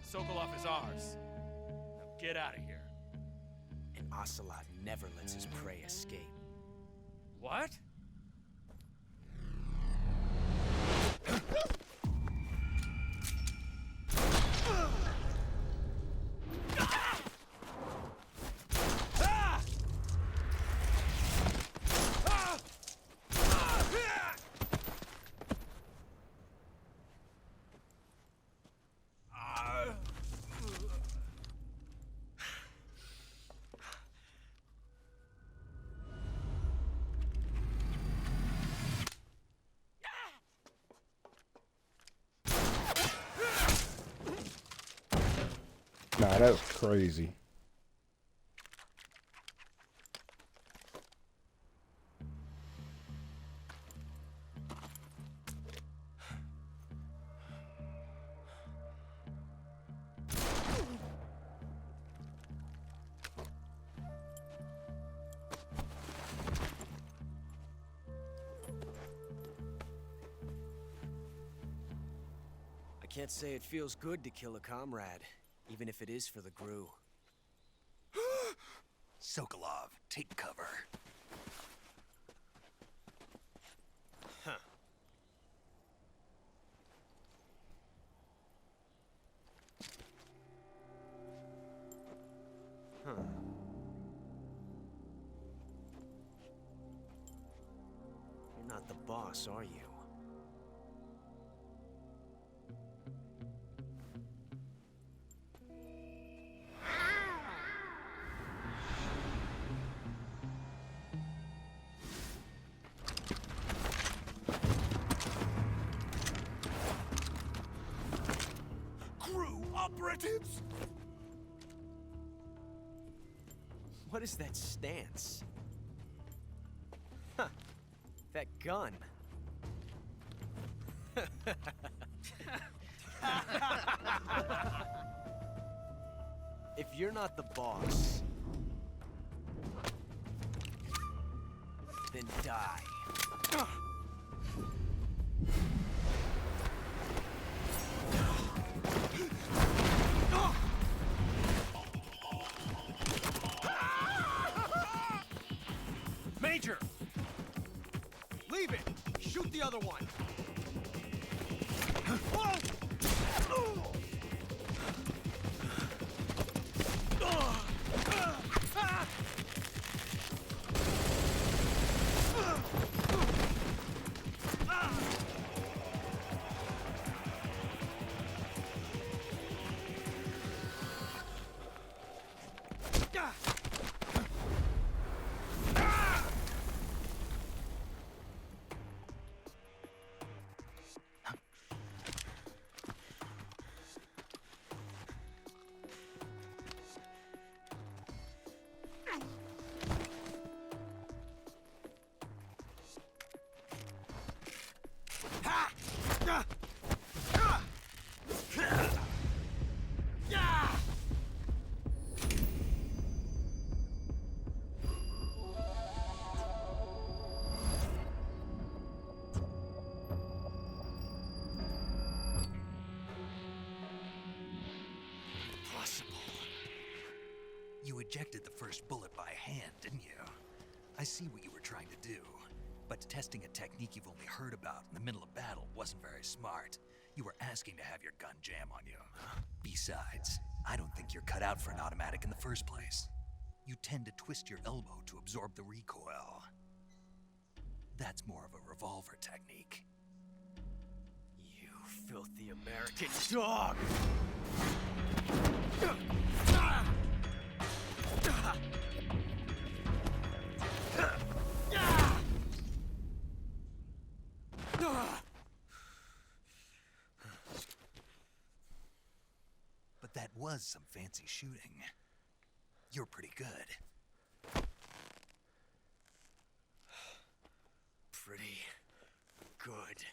[SPEAKER 8] Sokolov is ours. Now get out of here.
[SPEAKER 10] And Ocelot never lets his prey escape.
[SPEAKER 8] What?
[SPEAKER 1] Nah, that's crazy.
[SPEAKER 10] I can't say it feels good to kill a comrade, even if it is for the Gru.
[SPEAKER 2] Sokolov, take cover.
[SPEAKER 10] Huh. Huh. You're not the boss, are you?
[SPEAKER 2] Operatives?
[SPEAKER 10] What is that stance? Huh. That gun. If you're not the boss, then die.
[SPEAKER 5] Major! Leave it! Shoot the other one!
[SPEAKER 2] You ejected the first bullet by hand, didn't you? I see what you were trying to do. But testing a technique you've only heard about in the middle of battle wasn't very smart. You were asking to have your gun jam on you. Besides, I don't think you're cut out for an automatic in the first place. you tend to twist your elbow to absorb the recoil. That's more of a revolver technique.
[SPEAKER 5] You filthy American dog!
[SPEAKER 2] But that was some fancy shooting. You're pretty good.
[SPEAKER 5] Pretty good.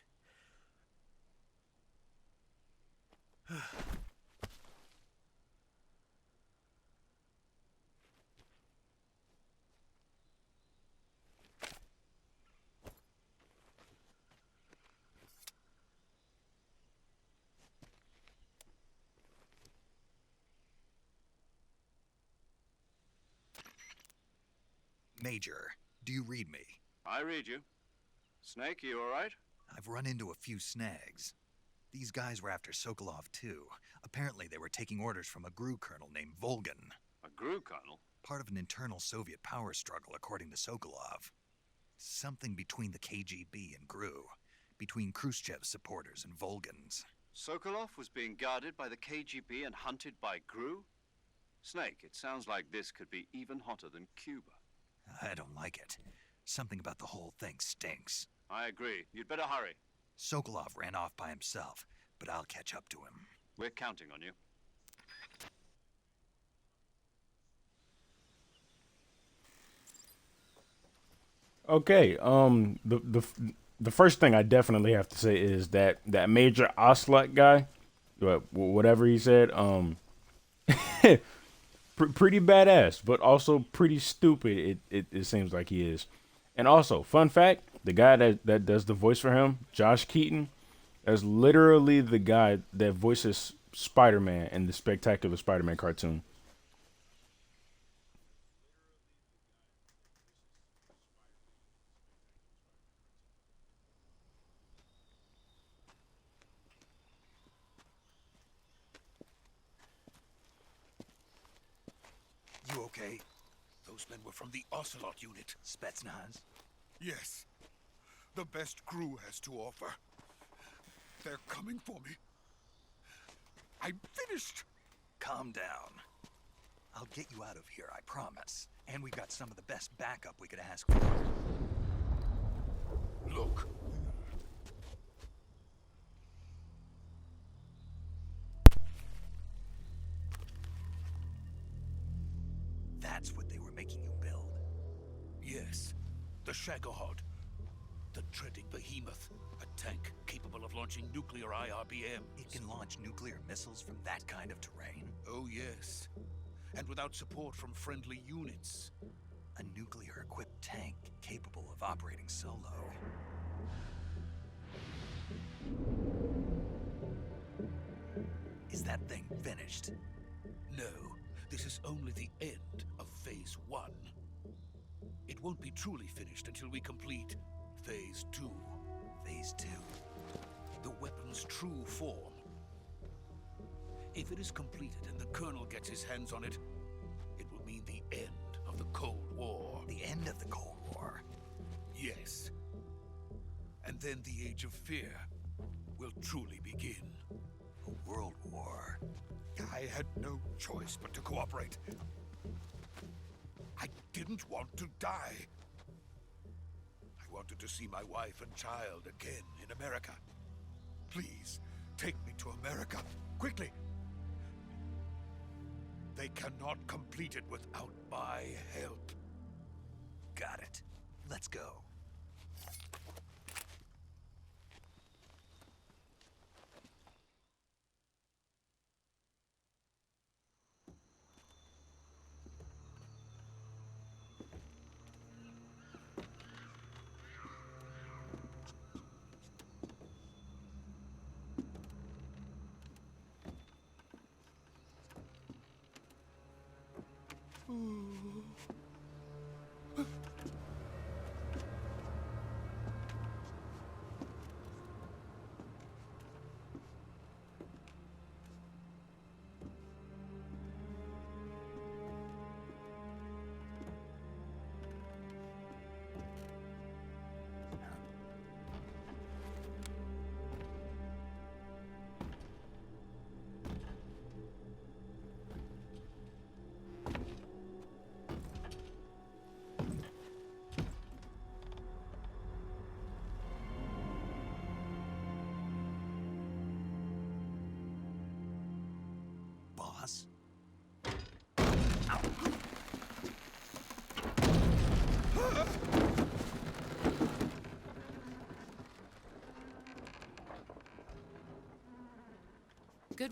[SPEAKER 2] Major, do you read me?
[SPEAKER 4] I read you. Snake, you all right?
[SPEAKER 2] I've run into a few snags. These guys were after Sokolov too. Apparently they were taking orders from a GRU colonel named Volgan.
[SPEAKER 4] A GRU colonel?
[SPEAKER 2] Part of an internal Soviet power struggle, according to Sokolov. Something between the KGB and GRU. Between Khrushchev's supporters and Volgan's.
[SPEAKER 4] Sokolov was being guarded by the KGB and hunted by GRU? Snake, it sounds like this could be even hotter than Cuba.
[SPEAKER 2] I don't like it. Something about the whole thing stinks.
[SPEAKER 4] I agree. You'd better hurry.
[SPEAKER 2] Sokolov ran off by himself, but I'll catch up to him.
[SPEAKER 4] We're counting on you.
[SPEAKER 1] Okay, the first thing I definitely have to say is that Major Oslot guy, whatever he said, pretty badass, but also pretty stupid. It seems like he is. And also, fun fact: the guy that does the voice for him, Josh Keaton, is literally the guy that voices Spider-Man in the Spectacular Spider-Man cartoon.
[SPEAKER 2] You okay?
[SPEAKER 9] Those men were from the Ocelot unit.
[SPEAKER 2] Spetsnaz?
[SPEAKER 9] Yes. The best GRU has to offer. They're coming for me. I'm finished.
[SPEAKER 2] Calm down. I'll get you out of here, I promise. And we've got some of the best backup we could ask for.
[SPEAKER 9] Look.
[SPEAKER 2] That's what they were making you build?
[SPEAKER 9] Yes. The Shagohod. The treading behemoth. A tank capable of launching nuclear IRBM.
[SPEAKER 2] It can launch nuclear missiles from that kind of terrain?
[SPEAKER 9] Oh, yes. And without support from friendly units.
[SPEAKER 2] A nuclear-equipped tank capable of operating solo. Is that thing finished?
[SPEAKER 9] No. This is only the end of Phase 1. It won't be truly finished until we complete Phase 2.
[SPEAKER 2] Phase 2?
[SPEAKER 9] The weapon's true form. If it is completed and the Colonel gets his hands on it, it will mean the end of the Cold War.
[SPEAKER 2] The end of the Cold War?
[SPEAKER 9] Yes. And then the Age of Fear will truly begin.
[SPEAKER 2] A world war?
[SPEAKER 9] I had no choice but to cooperate. I didn't want to die. I wanted to see my wife and child again in America. Please, take me to America, quickly. They cannot complete it without my help.
[SPEAKER 2] Got it. Let's go.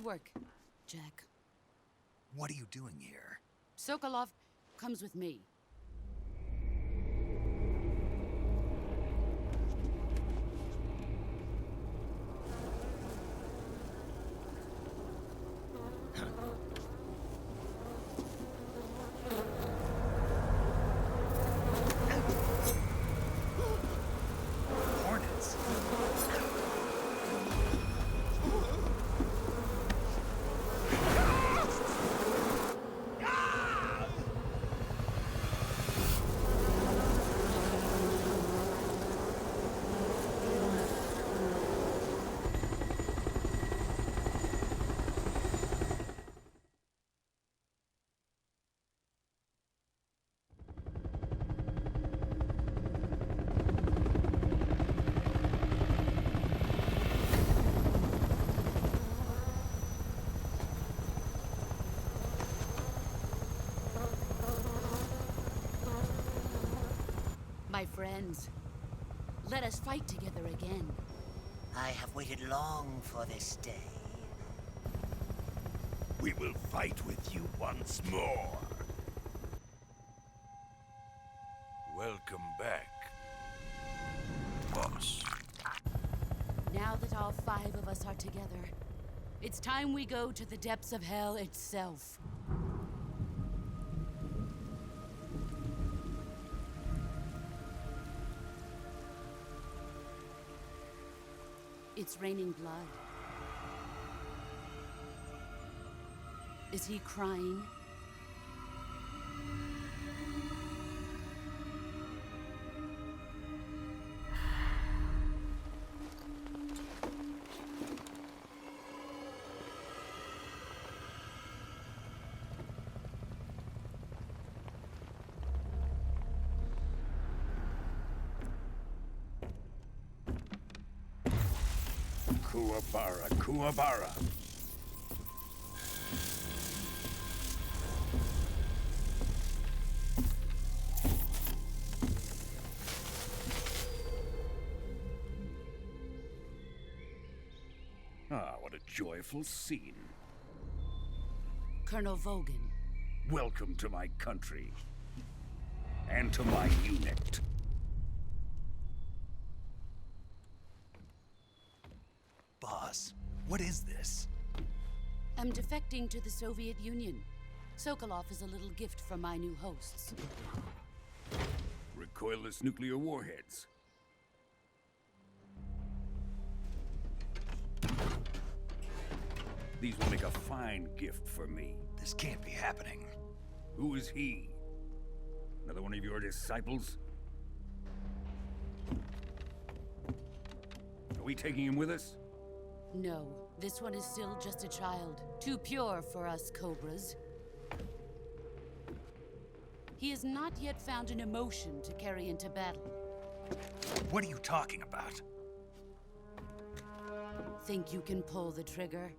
[SPEAKER 7] Good work, Jack.
[SPEAKER 2] What are you doing here?
[SPEAKER 7] Sokolov comes with me.
[SPEAKER 2] Hornets.
[SPEAKER 7] My friends, let us fight together again.
[SPEAKER 11] I have waited long for this day.
[SPEAKER 12] We will fight with you once more. Welcome back, boss.
[SPEAKER 7] Now that all 5 of us are together, it's time we go to the depths of hell itself. It's raining blood. Is he crying?
[SPEAKER 12] Kuwabara, Kuwabara. Ah, what a joyful scene.
[SPEAKER 7] Colonel Vogan.
[SPEAKER 12] Welcome to my country. And to my unit.
[SPEAKER 2] Boss, what is this?
[SPEAKER 7] I'm defecting to the Soviet Union. Sokolov is a little gift from my new hosts.
[SPEAKER 12] Recoilless nuclear warheads. These will make a fine gift for me.
[SPEAKER 2] This can't be happening.
[SPEAKER 12] Who is he? Another one of your disciples? Are we taking him with us?
[SPEAKER 7] No, this one is still just a child. Too pure for us Cobras. He has not yet found an emotion to carry into battle.
[SPEAKER 2] What are you talking about?
[SPEAKER 7] Think you can pull the trigger?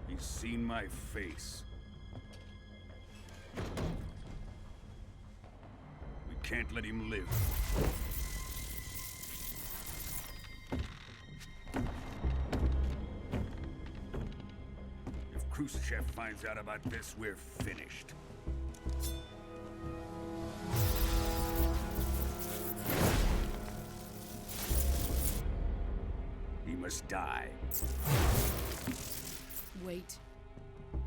[SPEAKER 12] He's seen my face. We can't let him live. If Khrushchev finds out about this, we're finished. He must die.
[SPEAKER 7] Wait.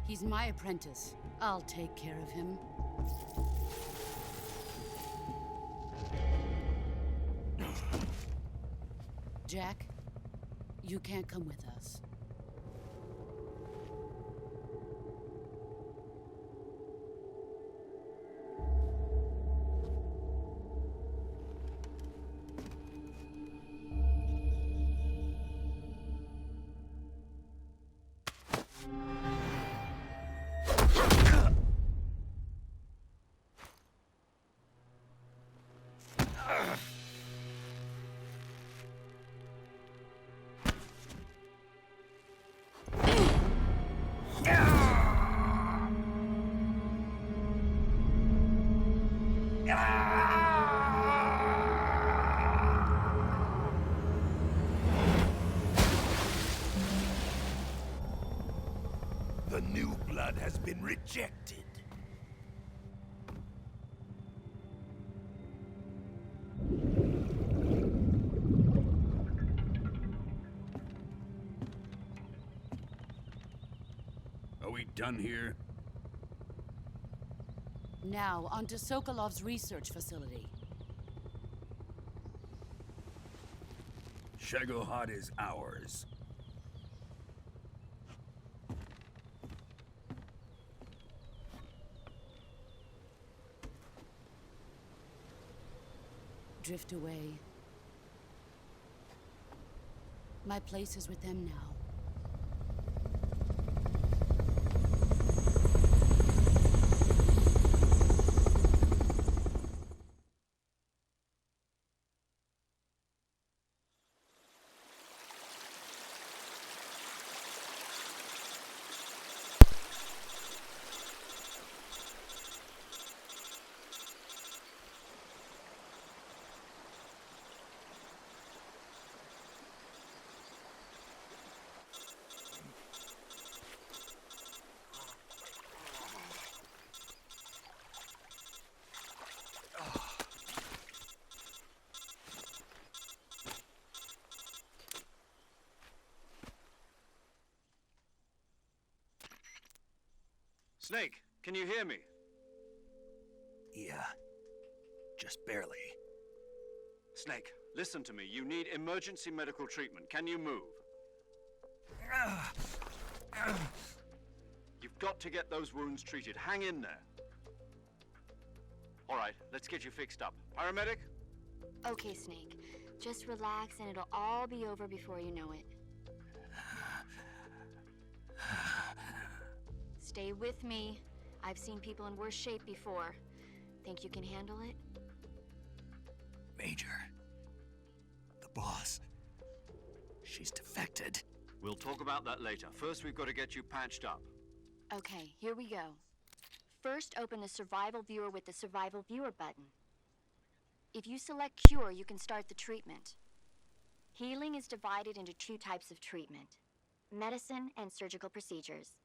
[SPEAKER 7] He's my apprentice. I'll take care of him. Jack, you can't come with us.
[SPEAKER 12] blood has been rejected. Are we done here?
[SPEAKER 7] Now, on to Sokolov's research facility.
[SPEAKER 12] Shagohod is ours.
[SPEAKER 7] Drift away. My place is with them now.
[SPEAKER 4] Snake, can you hear me?
[SPEAKER 2] Yeah. Just barely.
[SPEAKER 4] Snake, listen to me. You need emergency medical treatment. Can you move? You've got to get those wounds treated. Hang in there. All right, let's get you fixed up. Paramedic?
[SPEAKER 6] Okay, Snake. Just relax and it'll all be over before you know it. Stay with me. I've seen people in worse shape before. Think you can handle it?
[SPEAKER 2] Major. The boss. She's defected.
[SPEAKER 4] We'll talk about that later. First, we've got to get you patched up.
[SPEAKER 6] Okay, here we go. First, open the Survival Viewer with the Survival Viewer button. If you select Cure, you can start the treatment. Healing is divided into two types of treatment: medicine and surgical procedures.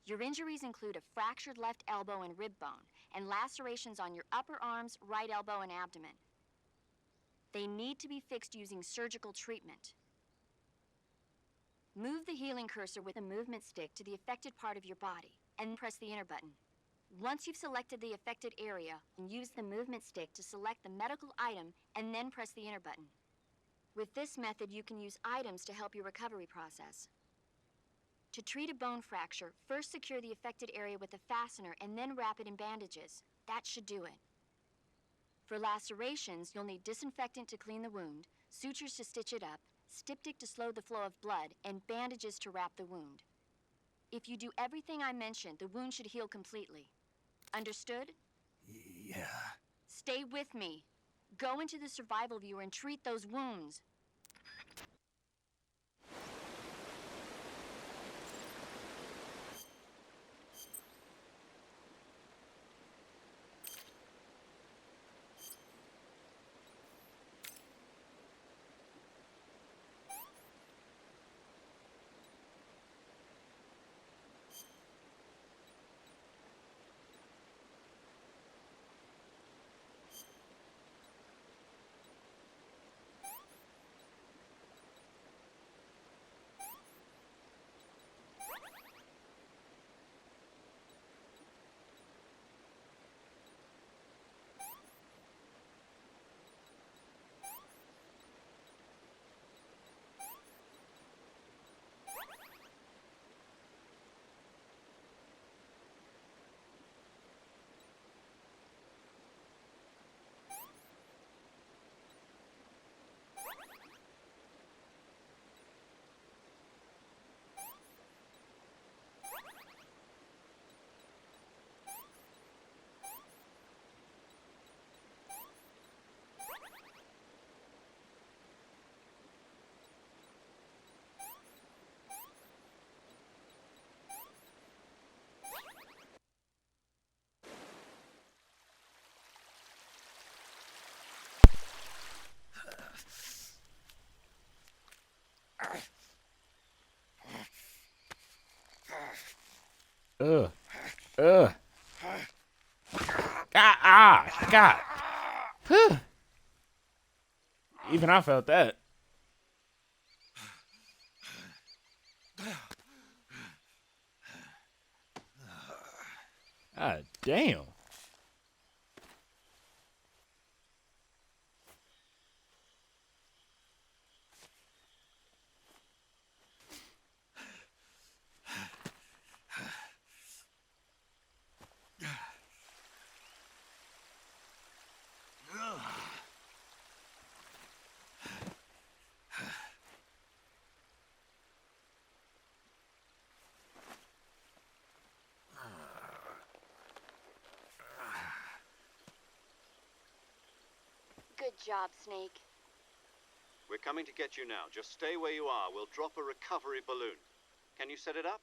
[SPEAKER 6] Your injuries include a fractured left elbow and rib bone, and lacerations on your upper arms, right elbow, and abdomen. They need to be fixed using surgical treatment. Move the healing cursor with a movement stick to the affected part of your body, and press the enter button. Once you've selected the affected area, use the movement stick to select the medical item, and then press the enter button. With this method, you can use items to help your recovery process. To treat a bone fracture, first secure the affected area with a fastener and then wrap it in bandages. That should do it. For lacerations, you'll need disinfectant to clean the wound, sutures to stitch it up, styptic to slow the flow of blood, and bandages to wrap the wound. If you do everything I mentioned, the wound should heal completely. Understood?
[SPEAKER 2] Yeah.
[SPEAKER 6] Stay with me. Go into the Survival Viewer and treat those wounds.
[SPEAKER 1] God. Whew. Even I felt that. God damn.
[SPEAKER 6] Good job, Snake.
[SPEAKER 4] We're coming to get you now. Just stay where you are. We'll drop a recovery balloon. Can you set it up?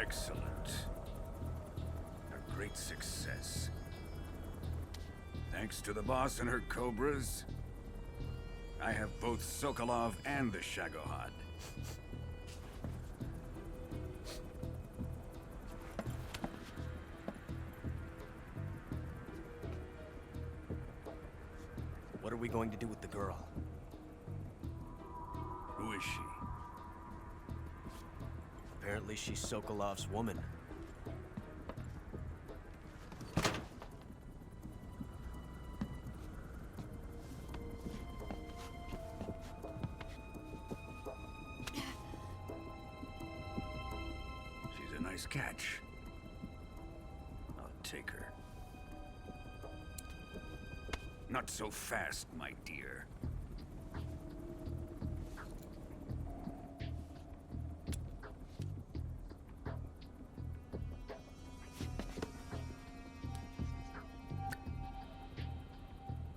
[SPEAKER 12] Excellent. A great success. Thanks to the boss and her cobras, I have both Sokolov and the Shagohod.
[SPEAKER 10] What are we going to do with the girl?
[SPEAKER 12] Who is she?
[SPEAKER 10] Apparently she's Sokolov's woman.
[SPEAKER 12] She's a nice catch. I'll take her. Not so fast, my dear.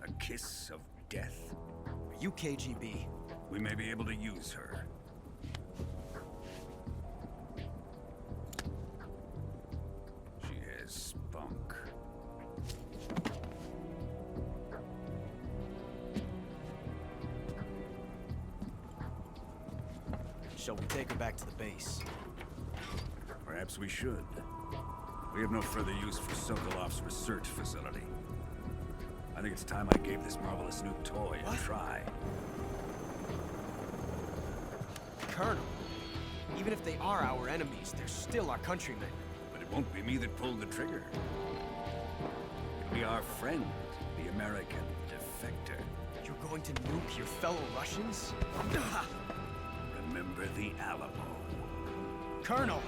[SPEAKER 12] A kiss of death?
[SPEAKER 10] Are you KGB?
[SPEAKER 12] We may be able to use her. She has spunk.
[SPEAKER 10] Shall we take her back to the base?
[SPEAKER 12] Perhaps we should. We have no further use for Sokolov's research facility. I think it's time I gave this marvelous new toy a try.
[SPEAKER 10] Colonel, even if they are our enemies, they're still our countrymen.
[SPEAKER 12] But it won't be me that pulled the trigger. It'll be our friend, the American defector.
[SPEAKER 10] You're going to nuke your fellow Russians?
[SPEAKER 12] Remember the Alamo.
[SPEAKER 10] Colonel!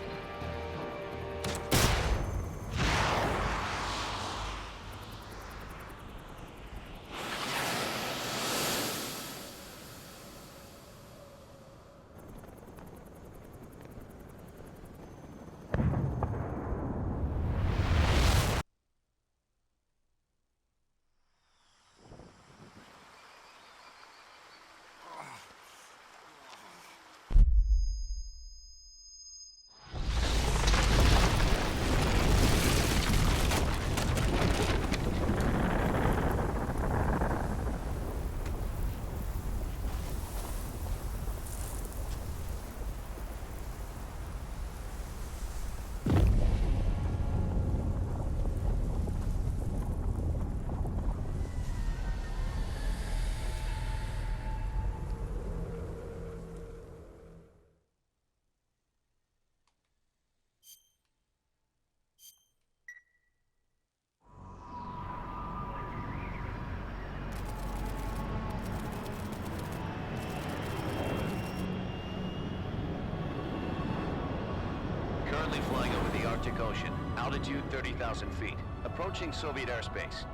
[SPEAKER 3] Currently flying over the Arctic Ocean. Altitude 30,000 feet. Approaching Soviet airspace.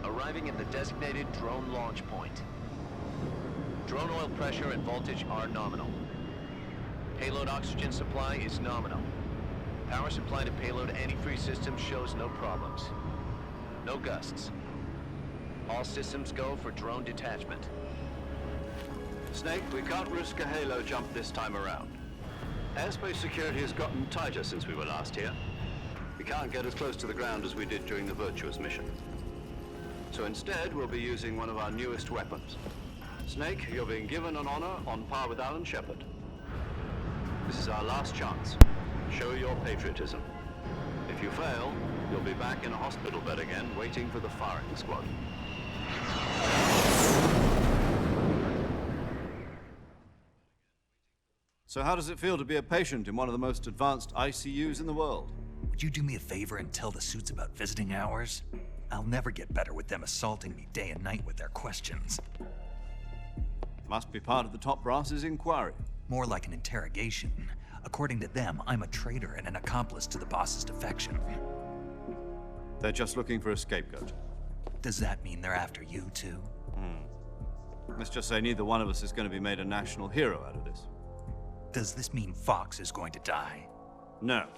[SPEAKER 3] Arriving at the designated drone launch point. Drone oil pressure and voltage are nominal. Payload oxygen supply is nominal. Power supply to payload antifreeze system shows no problems. No gusts. All systems go for drone detachment.
[SPEAKER 4] Snake, we can't risk a halo jump this time around. Airspace security has gotten tighter since we were last here. We can't get as close to the ground as we did during the Virtuous mission. So instead, we'll be using one of our newest weapons. Snake, you're being given an honor on par with Alan Shepard. This is our last chance. Show your patriotism. If you fail, you'll be back in a hospital bed again, waiting for the firing squad. So how does it feel to be a patient in one of the most advanced ICUs in the world?
[SPEAKER 2] Would you do me a favor and tell the suits about visiting hours? I'll never get better with them assaulting me day and night with their questions.
[SPEAKER 4] Must be part of the top brass's inquiry.
[SPEAKER 2] More like an interrogation. According to them, I'm a traitor and an accomplice to the boss's defection.
[SPEAKER 4] They're just looking for a scapegoat.
[SPEAKER 2] Does that mean they're after you, too?
[SPEAKER 4] Let's just say neither one of us is going to be made a national hero out of this.
[SPEAKER 2] Does this mean Fox is going to die?
[SPEAKER 4] No.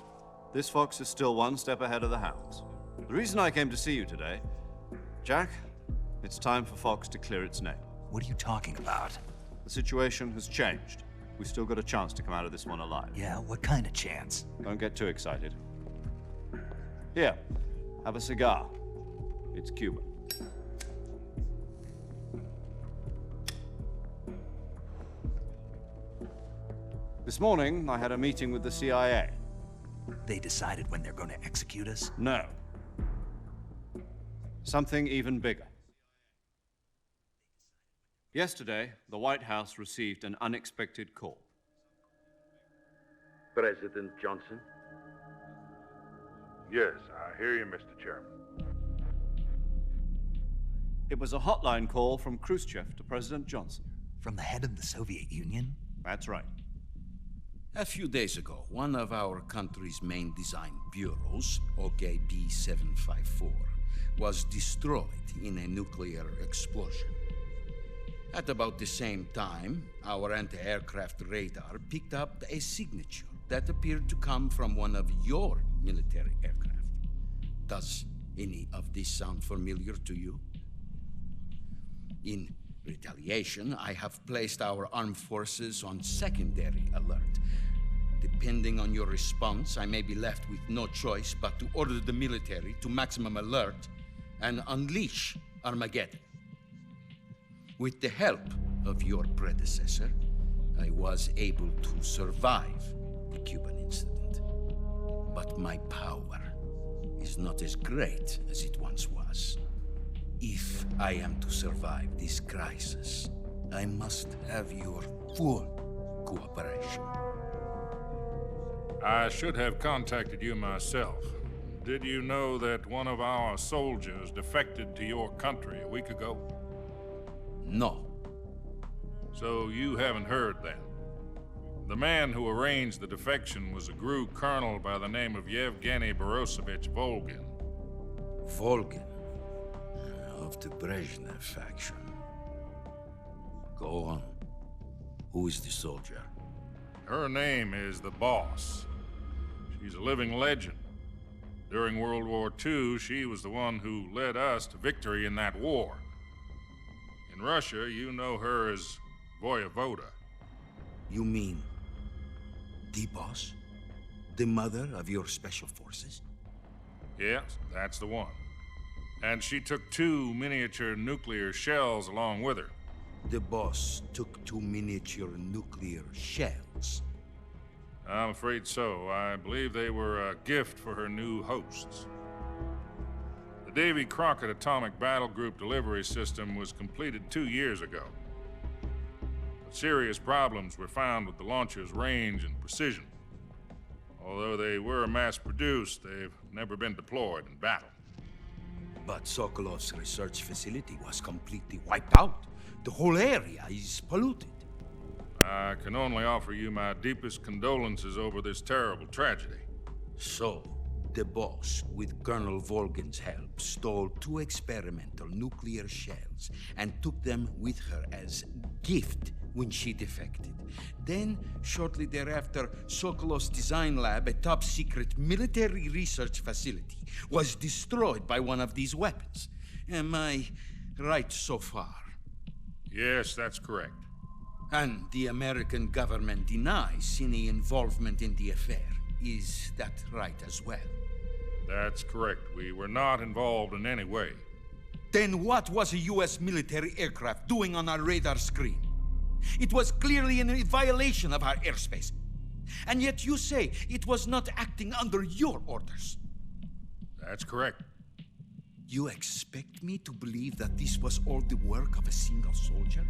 [SPEAKER 4] This fox is still one step ahead of the hounds. The reason I came to see you today, Jack, it's time for Fox to clear its name.
[SPEAKER 2] What are you talking about?
[SPEAKER 4] The situation has changed. We've still got a chance to come out of this one alive.
[SPEAKER 2] Yeah, what kind of chance?
[SPEAKER 4] Don't get too excited. Here, have a cigar. It's Cuban. This morning, I had a meeting with the CIA.
[SPEAKER 2] They decided when they're going to execute us?
[SPEAKER 4] No. Something even bigger. Yesterday, the White House received an unexpected call.
[SPEAKER 13] President Johnson? Yes, I hear you, Mr. Chairman.
[SPEAKER 4] It was a hotline call from Khrushchev to President Johnson.
[SPEAKER 2] From the head of the Soviet Union?
[SPEAKER 4] That's right.
[SPEAKER 14] A few days ago, one of our country's main design bureaus, OKB 754, was destroyed in a nuclear explosion. At about the same time, our anti-aircraft radar picked up a signature that appeared to come from one of your military aircraft. Does any of this sound familiar to you? In retaliation, I have placed our armed forces on secondary alert. Depending on your response, I may be left with no choice but to order the military to maximum alert and unleash Armageddon. With the help of your predecessor, I was able to survive the Cuban incident. But my power is not as great as it once was. If I am to survive this crisis, I must have your full cooperation.
[SPEAKER 13] I should have contacted you myself. Did you know that one of our soldiers defected to your country a week ago?
[SPEAKER 14] No.
[SPEAKER 13] So you haven't heard then. The man who arranged the defection was a GRU colonel by the name of Yevgeny Borosovich Volgin.
[SPEAKER 14] Volgin? Of the Brezhnev faction. Go on. Who is the soldier?
[SPEAKER 13] Her name is the Boss. She's a living legend. During World War II, she was the one who led us to victory in that war. In Russia, you know her as Voyevoda.
[SPEAKER 14] You mean the Boss? The mother of your special forces?
[SPEAKER 13] Yes, that's the one. And she took 2 miniature nuclear shells along with her.
[SPEAKER 14] The Boss took 2 miniature nuclear shells?
[SPEAKER 13] I'm afraid so. I believe they were a gift for her new hosts. The Davy Crockett Atomic Battle Group delivery system was completed 2 years ago. But serious problems were found with the launcher's range and precision. Although they were mass-produced, they've never been deployed in battle.
[SPEAKER 14] But Sokolov's research facility was completely wiped out. The whole area is polluted.
[SPEAKER 13] I can only offer you my deepest condolences over this terrible tragedy.
[SPEAKER 14] So, the boss, with Colonel Volgin's help, stole 2 experimental nuclear shells and took them with her as gift when she defected. Then, shortly thereafter, Sokolov's design lab, a top-secret military research facility, was destroyed by one of these weapons. Am I right so far?
[SPEAKER 13] Yes, that's correct.
[SPEAKER 14] And the American government denies any involvement in the affair. Is that right as well?
[SPEAKER 13] That's correct. We were not involved in any way.
[SPEAKER 14] Then what was a U.S. military aircraft doing on our radar screen? It was clearly in violation of our airspace. And yet you say it was not acting under your orders.
[SPEAKER 13] That's correct.
[SPEAKER 14] You expect me to believe that this was all the work of a single soldier?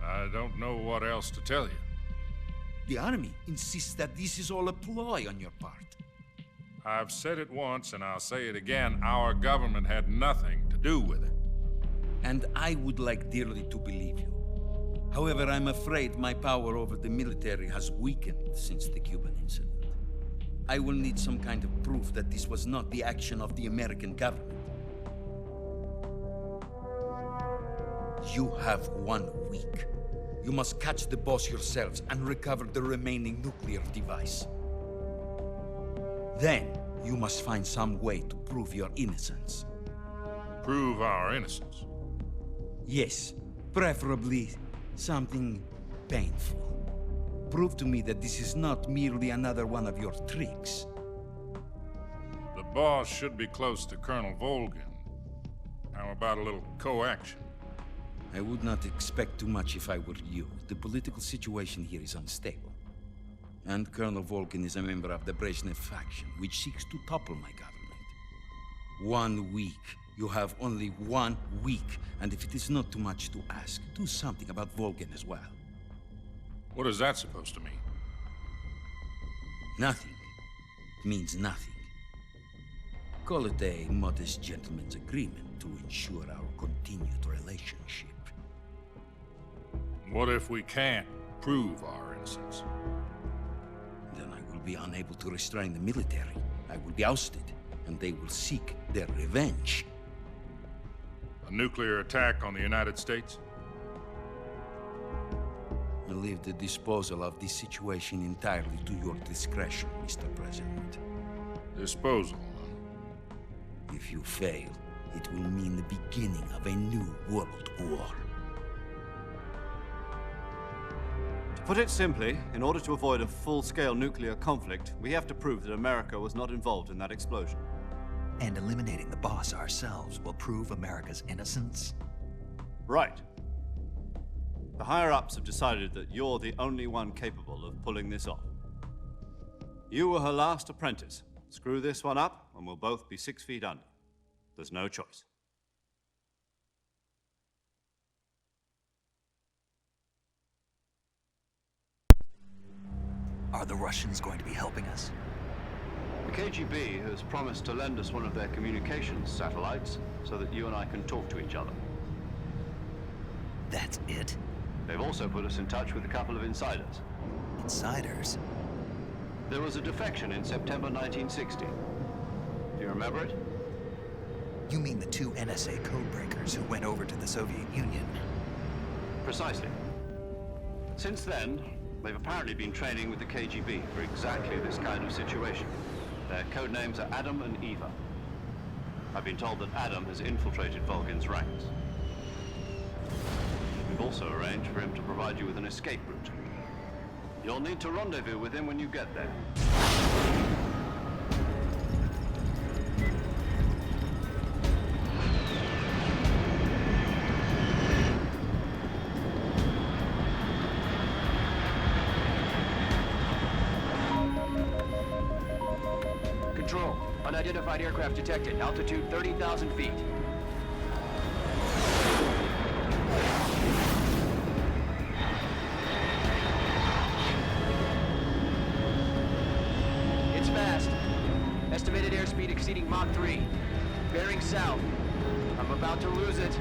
[SPEAKER 13] I don't know what else to tell you.
[SPEAKER 14] The Army insists that this is all a ploy on your part.
[SPEAKER 13] I've said it once, and I'll say it again. Our government had nothing to do with it.
[SPEAKER 14] And I would like dearly to believe you. However, I'm afraid my power over the military has weakened since the Cuban incident. I will need some kind of proof that this was not the action of the American government. You have 1 week. You must catch the boss yourselves and recover the remaining nuclear device. Then, you must find some way to prove your innocence.
[SPEAKER 13] Prove our innocence?
[SPEAKER 14] Yes, preferably something painful. Prove to me that this is not merely another one of your tricks.
[SPEAKER 13] The boss should be close to Colonel Volgin. How about a little co-action?
[SPEAKER 14] I would not expect too much if I were you. The political situation here is unstable. And Colonel Volgin is a member of the Brezhnev faction, which seeks to topple my government. 1 week. You have only 1 week. And if it is not too much to ask, do something about Volgin as well.
[SPEAKER 13] What is that supposed to mean?
[SPEAKER 14] Nothing. It means nothing. Call it a modest gentleman's agreement to ensure our continued relationship.
[SPEAKER 13] What if we can't prove our innocence?
[SPEAKER 14] Then I will be unable to restrain the military. I will be ousted, and they will seek their revenge.
[SPEAKER 13] A nuclear attack on the United States?
[SPEAKER 14] I leave the disposal of this situation entirely to your discretion, Mr. President.
[SPEAKER 13] Disposal?
[SPEAKER 14] If you fail, it will mean the beginning of a new world war.
[SPEAKER 4] To put it simply, in order to avoid a full-scale nuclear conflict, we have to prove that America was not involved in that explosion.
[SPEAKER 2] And eliminating the boss ourselves will prove America's innocence?
[SPEAKER 4] Right. The higher-ups have decided that you're the only one capable of pulling this off. You were her last apprentice. Screw this one up, and we'll both be 6 feet under. There's no choice.
[SPEAKER 2] Are the Russians going to be helping us?
[SPEAKER 4] The KGB has promised to lend us one of their communications satellites so that you and I can talk to each other.
[SPEAKER 2] That's it?
[SPEAKER 4] They've also put us in touch with a couple of insiders.
[SPEAKER 2] Insiders?
[SPEAKER 4] There was a defection in September 1960. Do you remember it?
[SPEAKER 2] You mean the 2 NSA codebreakers who went over to the Soviet Union?
[SPEAKER 4] Precisely. Since then, they've apparently been training with the KGB for exactly this kind of situation. Their code names are Adam and Eva. I've been told that Adam has infiltrated Volgin's ranks. We've also arranged for him to provide you with an escape route. You'll need to rendezvous with him when you get there.
[SPEAKER 15] Control. Unidentified aircraft detected. Altitude 30,000 feet. It's fast. Estimated airspeed exceeding Mach 3. Bearing south. I'm about to lose it.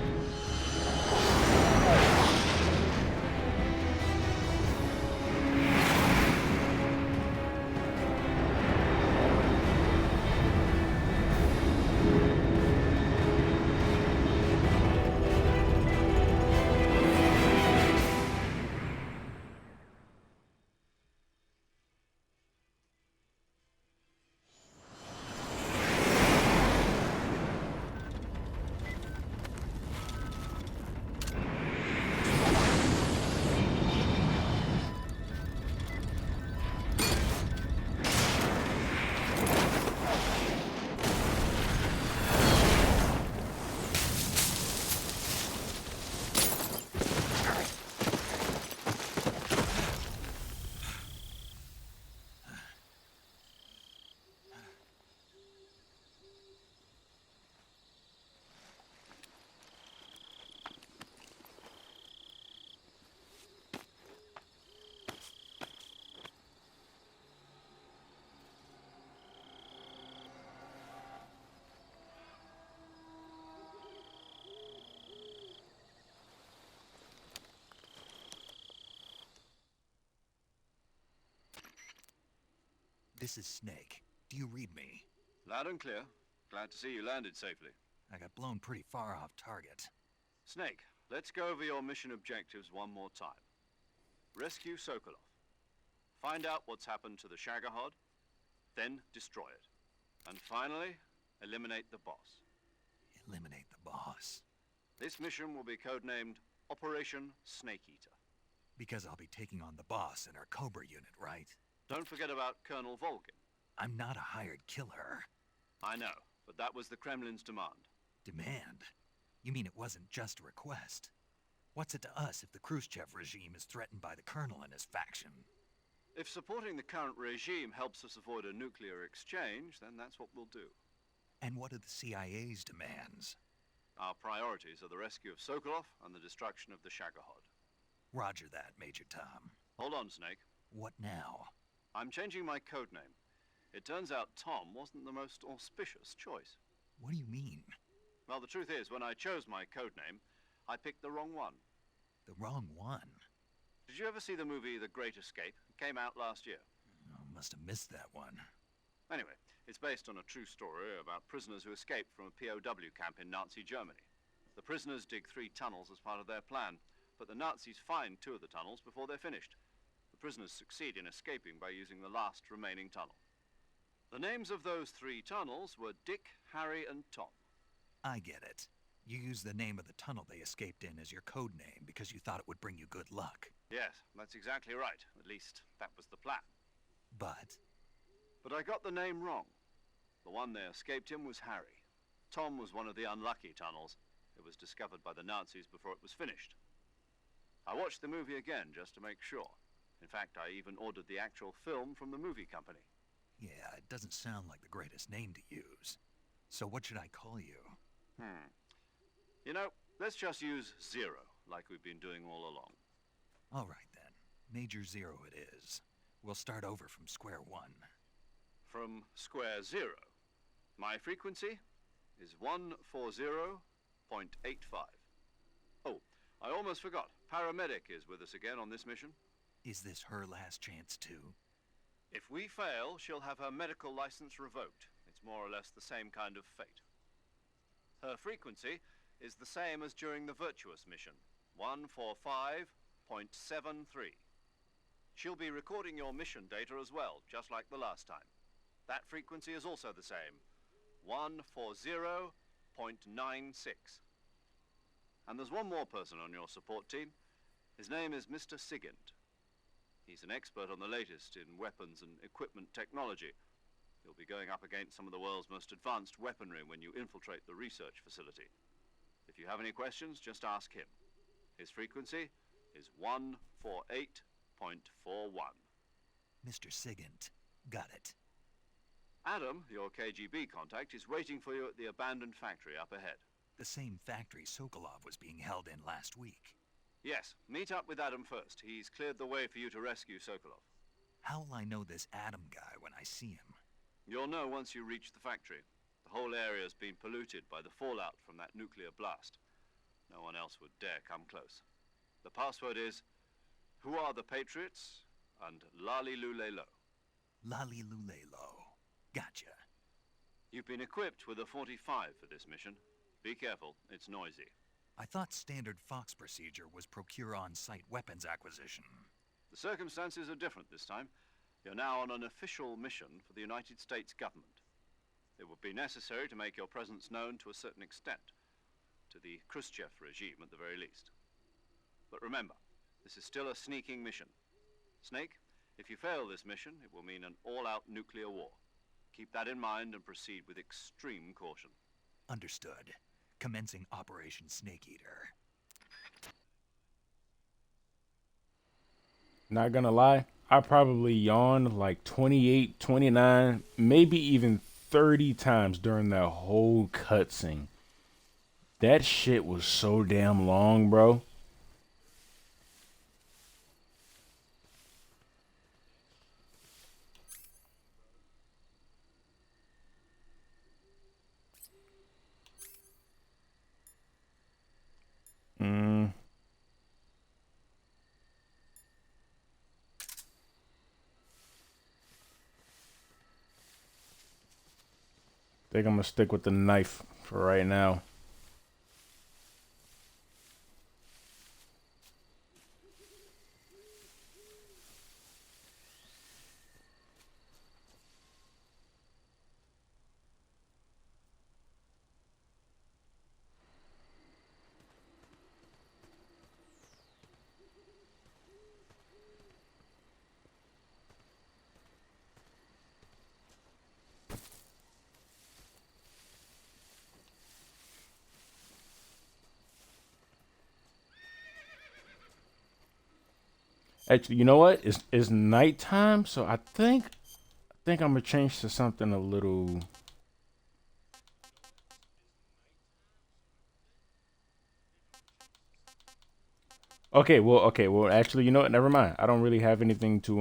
[SPEAKER 2] This is Snake. Do you read me?
[SPEAKER 4] Loud and clear. Glad to see you landed safely.
[SPEAKER 2] I got blown pretty far off target.
[SPEAKER 4] Snake, let's go over your mission objectives one more time. Rescue Sokolov. Find out what's happened to the Shagohod, then destroy it. And finally, eliminate the boss.
[SPEAKER 2] Eliminate the boss.
[SPEAKER 4] This mission will be codenamed Operation Snake Eater.
[SPEAKER 2] Because I'll be taking on the boss in our Cobra unit, right?
[SPEAKER 4] Don't forget about Colonel Volgin.
[SPEAKER 2] I'm not a hired killer.
[SPEAKER 4] I know, but that was the Kremlin's demand.
[SPEAKER 2] Demand? You mean it wasn't just a request? What's it to us if the Khrushchev regime is threatened by the Colonel and his faction?
[SPEAKER 4] If supporting the current regime helps us avoid a nuclear exchange, then that's what we'll do.
[SPEAKER 2] And what are the CIA's demands?
[SPEAKER 4] Our priorities are the rescue of Sokolov and the destruction of the Shagohod.
[SPEAKER 2] Roger that, Major Tom.
[SPEAKER 4] Hold on, Snake.
[SPEAKER 2] What now?
[SPEAKER 4] I'm changing my codename. It turns out Tom wasn't the most auspicious choice.
[SPEAKER 2] What do you mean?
[SPEAKER 4] Well, the truth is, when I chose my codename, I picked the wrong one.
[SPEAKER 2] The wrong one?
[SPEAKER 4] Did you ever see the movie The Great Escape? It came out last year.
[SPEAKER 2] Oh, must have missed that one.
[SPEAKER 4] Anyway, it's based on a true story about prisoners who escaped from a POW camp in Nazi Germany. The prisoners dig 3 tunnels as part of their plan, but the Nazis find 2 of the tunnels before they're finished. The prisoners succeed in escaping by using the last remaining tunnel. The names of those 3 tunnels were Dick, Harry, and Tom.
[SPEAKER 2] I get it. You used the name of the tunnel they escaped in as your code name because you thought it would bring you good luck.
[SPEAKER 4] Yes, that's exactly right. At least, that was the plan.
[SPEAKER 2] But
[SPEAKER 4] I got the name wrong. The one they escaped in was Harry. Tom was one of the unlucky tunnels. It was discovered by the Nazis before it was finished. I watched the movie again just to make sure. In fact, I even ordered the actual film from the movie company.
[SPEAKER 2] yeah, it doesn't sound like the greatest name to use. So what should I call you?
[SPEAKER 4] You know, let's just use Zero, like we've been doing all along.
[SPEAKER 2] All right then. Major Zero it is. We'll start over from square one.
[SPEAKER 4] From square 0. My frequency is 140.85. Oh, I almost forgot. Paramedic is with us again on this mission.
[SPEAKER 2] Is this her last chance too?
[SPEAKER 4] If we fail, she'll have her medical license revoked. It's more or less the same kind of fate. Her frequency is the same as during the Virtuous mission, 145.73. She'll be recording your mission data as well, just like the last time. That frequency is also the same, 140.96. And there's one more person on your support team. His name is Mr. Sigint. He's an expert on the latest in weapons and equipment technology. You'll be going up against some of the world's most advanced weaponry when you infiltrate the research facility. If you have any questions, just ask him. His frequency is 148.41.
[SPEAKER 2] Mr. Sigint. Got it.
[SPEAKER 4] Adam, your KGB contact, is waiting for you at the abandoned factory up ahead.
[SPEAKER 2] The same factory Sokolov was being held in last week.
[SPEAKER 4] Yes, meet up with Adam first. He's cleared the way for you to rescue Sokolov.
[SPEAKER 2] How will I know this Adam guy when I see him?
[SPEAKER 4] You'll know once you reach the factory. The whole area's been polluted by the fallout from that nuclear blast. No one else would dare come close. The password is, "Who are the Patriots?" and Lali Lule Lo.
[SPEAKER 2] Lali Lule Lo. Gotcha.
[SPEAKER 4] You've been equipped with a 45 for this mission. Be careful, it's noisy.
[SPEAKER 2] I thought standard Fox procedure was procure on-site weapons acquisition.
[SPEAKER 4] The circumstances are different this time. You're now on an official mission for the United States government. It would be necessary to make your presence known to a certain extent, to the Khrushchev regime at the very least. But remember, this is still a sneaking mission. Snake, if you fail this mission, it will mean an all-out nuclear war. Keep that in mind and proceed with extreme caution.
[SPEAKER 2] Understood. Commencing Operation Snake Eater.
[SPEAKER 1] Not gonna lie, I probably yawned like 28, 29, maybe even 30 times during that whole cutscene. That shit was so damn long, bro. think I'm gonna stick with the knife for right now. Actually, you know what? It's nighttime, so I think I'm gonna change to something a little. Okay, well, actually, you know what? Never mind. I don't really have anything to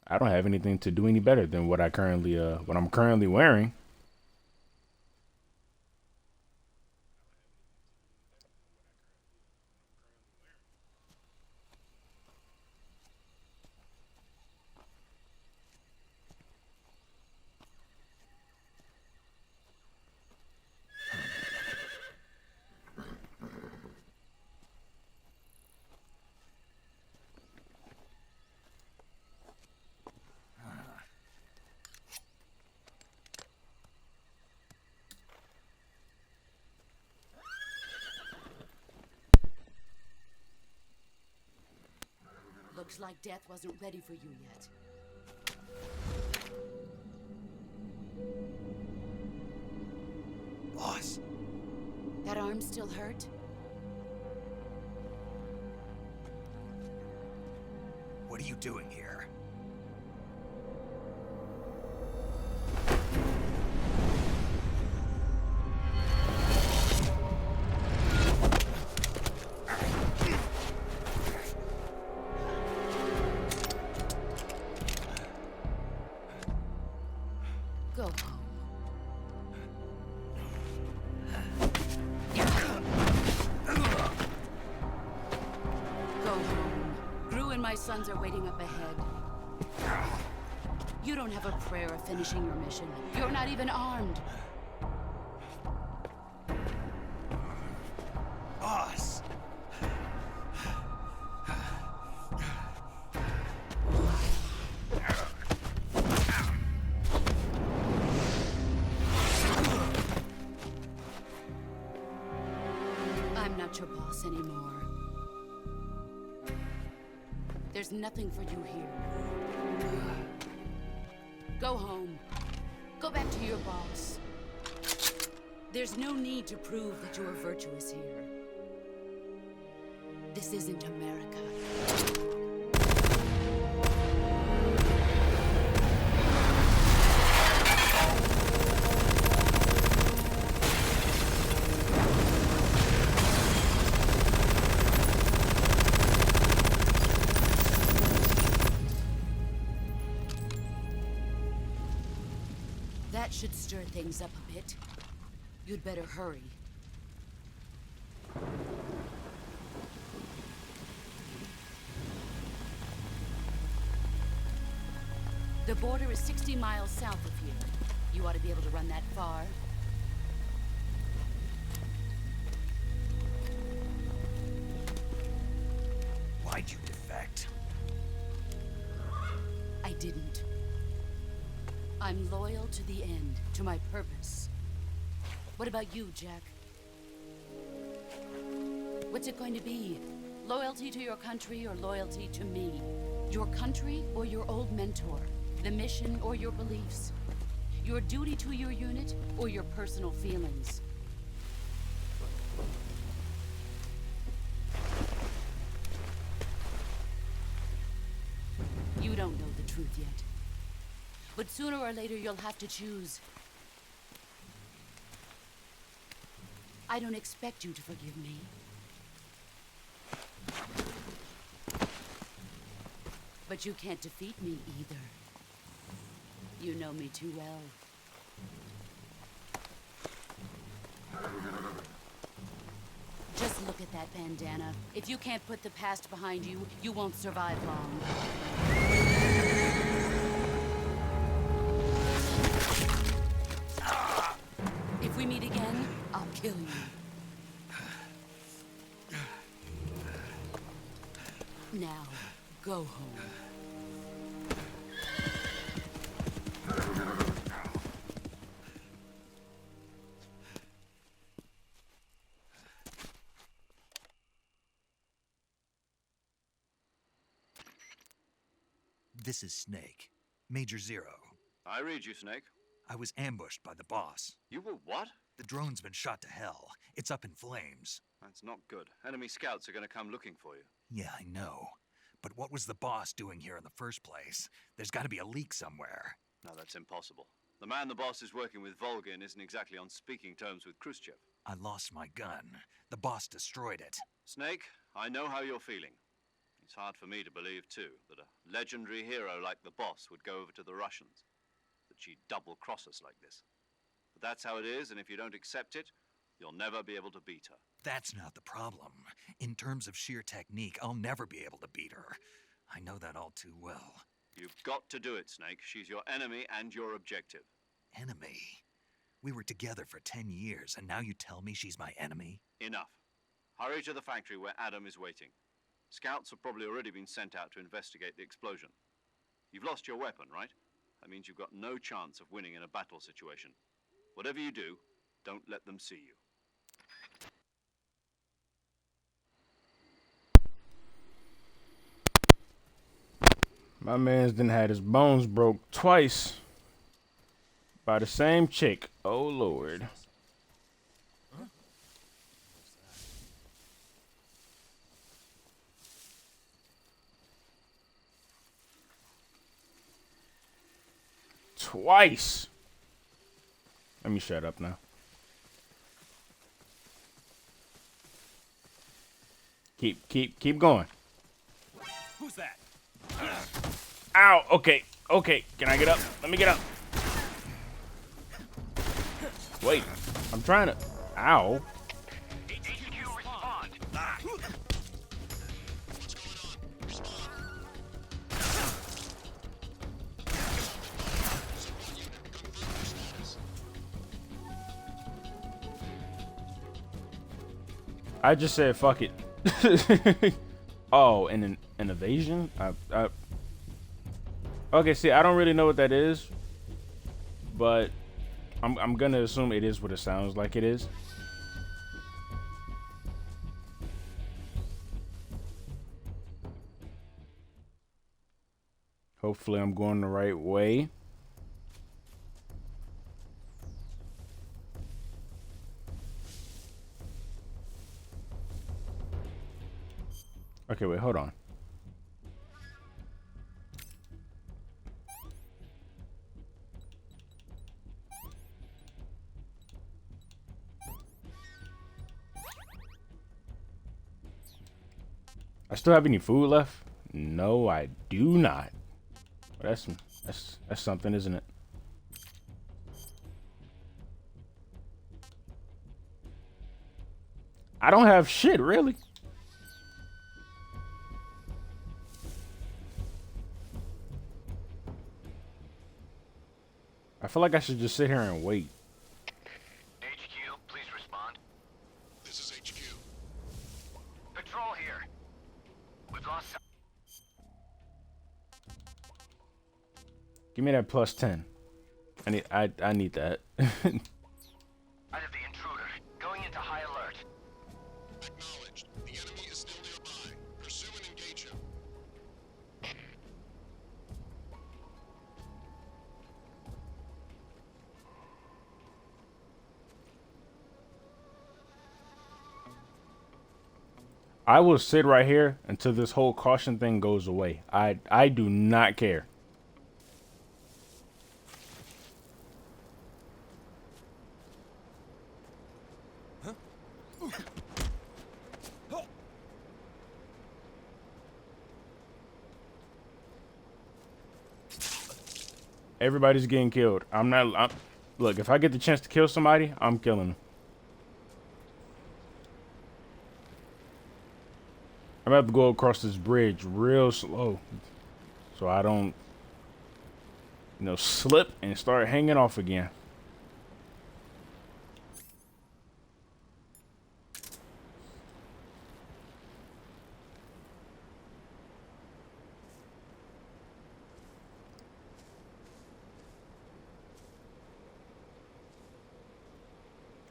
[SPEAKER 1] I don't have anything to do any better than what I'm currently wearing.
[SPEAKER 7] Looks like death wasn't ready for you yet.
[SPEAKER 2] Boss.
[SPEAKER 7] That arm still hurt?
[SPEAKER 2] What are you doing here?
[SPEAKER 7] Go home. Go home. Gru and my sons are waiting up ahead. You don't have a prayer of finishing your mission. You're not even armed.
[SPEAKER 2] Boss.
[SPEAKER 7] I'm not your boss anymore. There's nothing for you here. Go home. Go back to your boss. There's no need to prove that you are virtuous here. This isn't America. That should stir things up a bit. You'd better hurry. The border is 60 miles south of here. You ought to be able to run that far.
[SPEAKER 2] Why'd you defect?
[SPEAKER 7] I didn't. I'm loyal to the end, to my purpose. What about you, Jack? What's it going to be? Loyalty to your country or loyalty to me? Your country or your old mentor? The mission or your beliefs? Your duty to your unit or your personal feelings? You don't know the truth yet. But sooner or later, you'll have to choose. I don't expect you to forgive me. But you can't defeat me either. You know me too well. Just look at that bandana. If you can't put the past behind you, you won't survive long. If we meet again, I'll kill you. Now, go home.
[SPEAKER 2] This is Snake. Major Zero.
[SPEAKER 4] I read you, Snake.
[SPEAKER 2] I was ambushed by the boss.
[SPEAKER 4] You were what?
[SPEAKER 2] The drone's been shot to hell. It's up in flames.
[SPEAKER 4] That's not good. Enemy scouts are going to come looking for you.
[SPEAKER 2] Yeah, I know. But what was the boss doing here in the first place? There's got to be a leak somewhere.
[SPEAKER 4] No, that's impossible. The man the boss is working with, Volgin, isn't exactly on speaking terms with Khrushchev.
[SPEAKER 2] I lost my gun. The boss destroyed it.
[SPEAKER 4] Snake, I know how you're feeling. It's hard for me to believe, too, that a legendary hero like the boss would go over to the Russians. That she'd double-cross us like this. But that's how it is, and if you don't accept it, you'll never be able to beat her.
[SPEAKER 2] That's not the problem. In terms of sheer technique, I'll never be able to beat her. I know that all too well.
[SPEAKER 4] You've got to do it, Snake. She's your enemy and your objective.
[SPEAKER 2] Enemy? We were together for 10 years, and now you tell me she's my enemy?
[SPEAKER 4] Enough. Hurry to the factory where Adam is waiting. Scouts have probably already been sent out to investigate the explosion. You've lost your weapon, right? That means you've got no chance of winning in a battle situation. Whatever you do, don't let them see you.
[SPEAKER 1] My man's done had his bones broke twice by the same chick. Oh, Lord. Twice. Let me shut up now. Keep going.
[SPEAKER 8] Who's that?
[SPEAKER 1] Ow. Okay. Can I get up? Let me get up. Wait. I'm trying to. Ow. I just said fuck it. Oh, and an evasion? Okay, see, I don't really know what that is, but I'm gonna assume it is what it sounds like it is. Hopefully I'm going the right way. Okay, wait, hold on. I still have any food left? No, I do not. Well, that's something, isn't it? I don't have shit, really. I feel like I should just sit here and wait.
[SPEAKER 3] HQ, please respond.
[SPEAKER 9] This is HQ.
[SPEAKER 3] Patrol here. We've lost some.
[SPEAKER 1] Give me that plus 10. I need that.
[SPEAKER 3] Out of the intruder. Going into high alert.
[SPEAKER 9] Acknowledged. The enemy is still nearby. Pursue and engage him.
[SPEAKER 1] I will sit right here until this whole caution thing goes away. I do not care. Everybody's getting killed. Look, if I get the chance to kill somebody, I'm killing them. I'm about to go across this bridge real slow so I don't, slip and start hanging off again.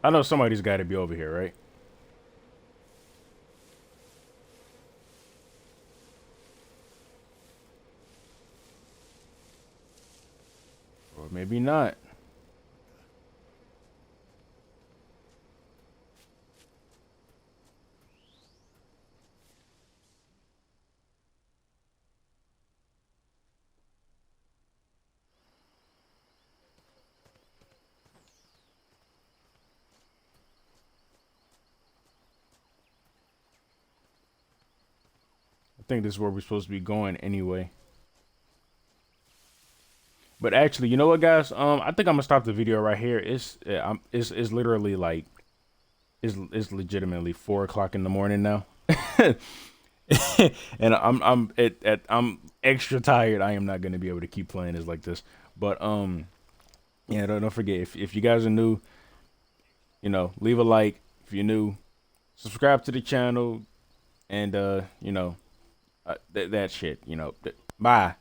[SPEAKER 1] I know somebody's got to be over here, right? Or maybe not. I think this is where we're supposed to be going anyway. But actually, you know what, guys? I think I'm gonna stop the video right here. It's literally like it's legitimately 4 o'clock in the morning now, and I'm extra tired. I am not gonna be able to keep playing this like this. But yeah, don't forget if you guys are new, you know, leave a like. If you're new, subscribe to the channel, and you know, that shit. You know, bye.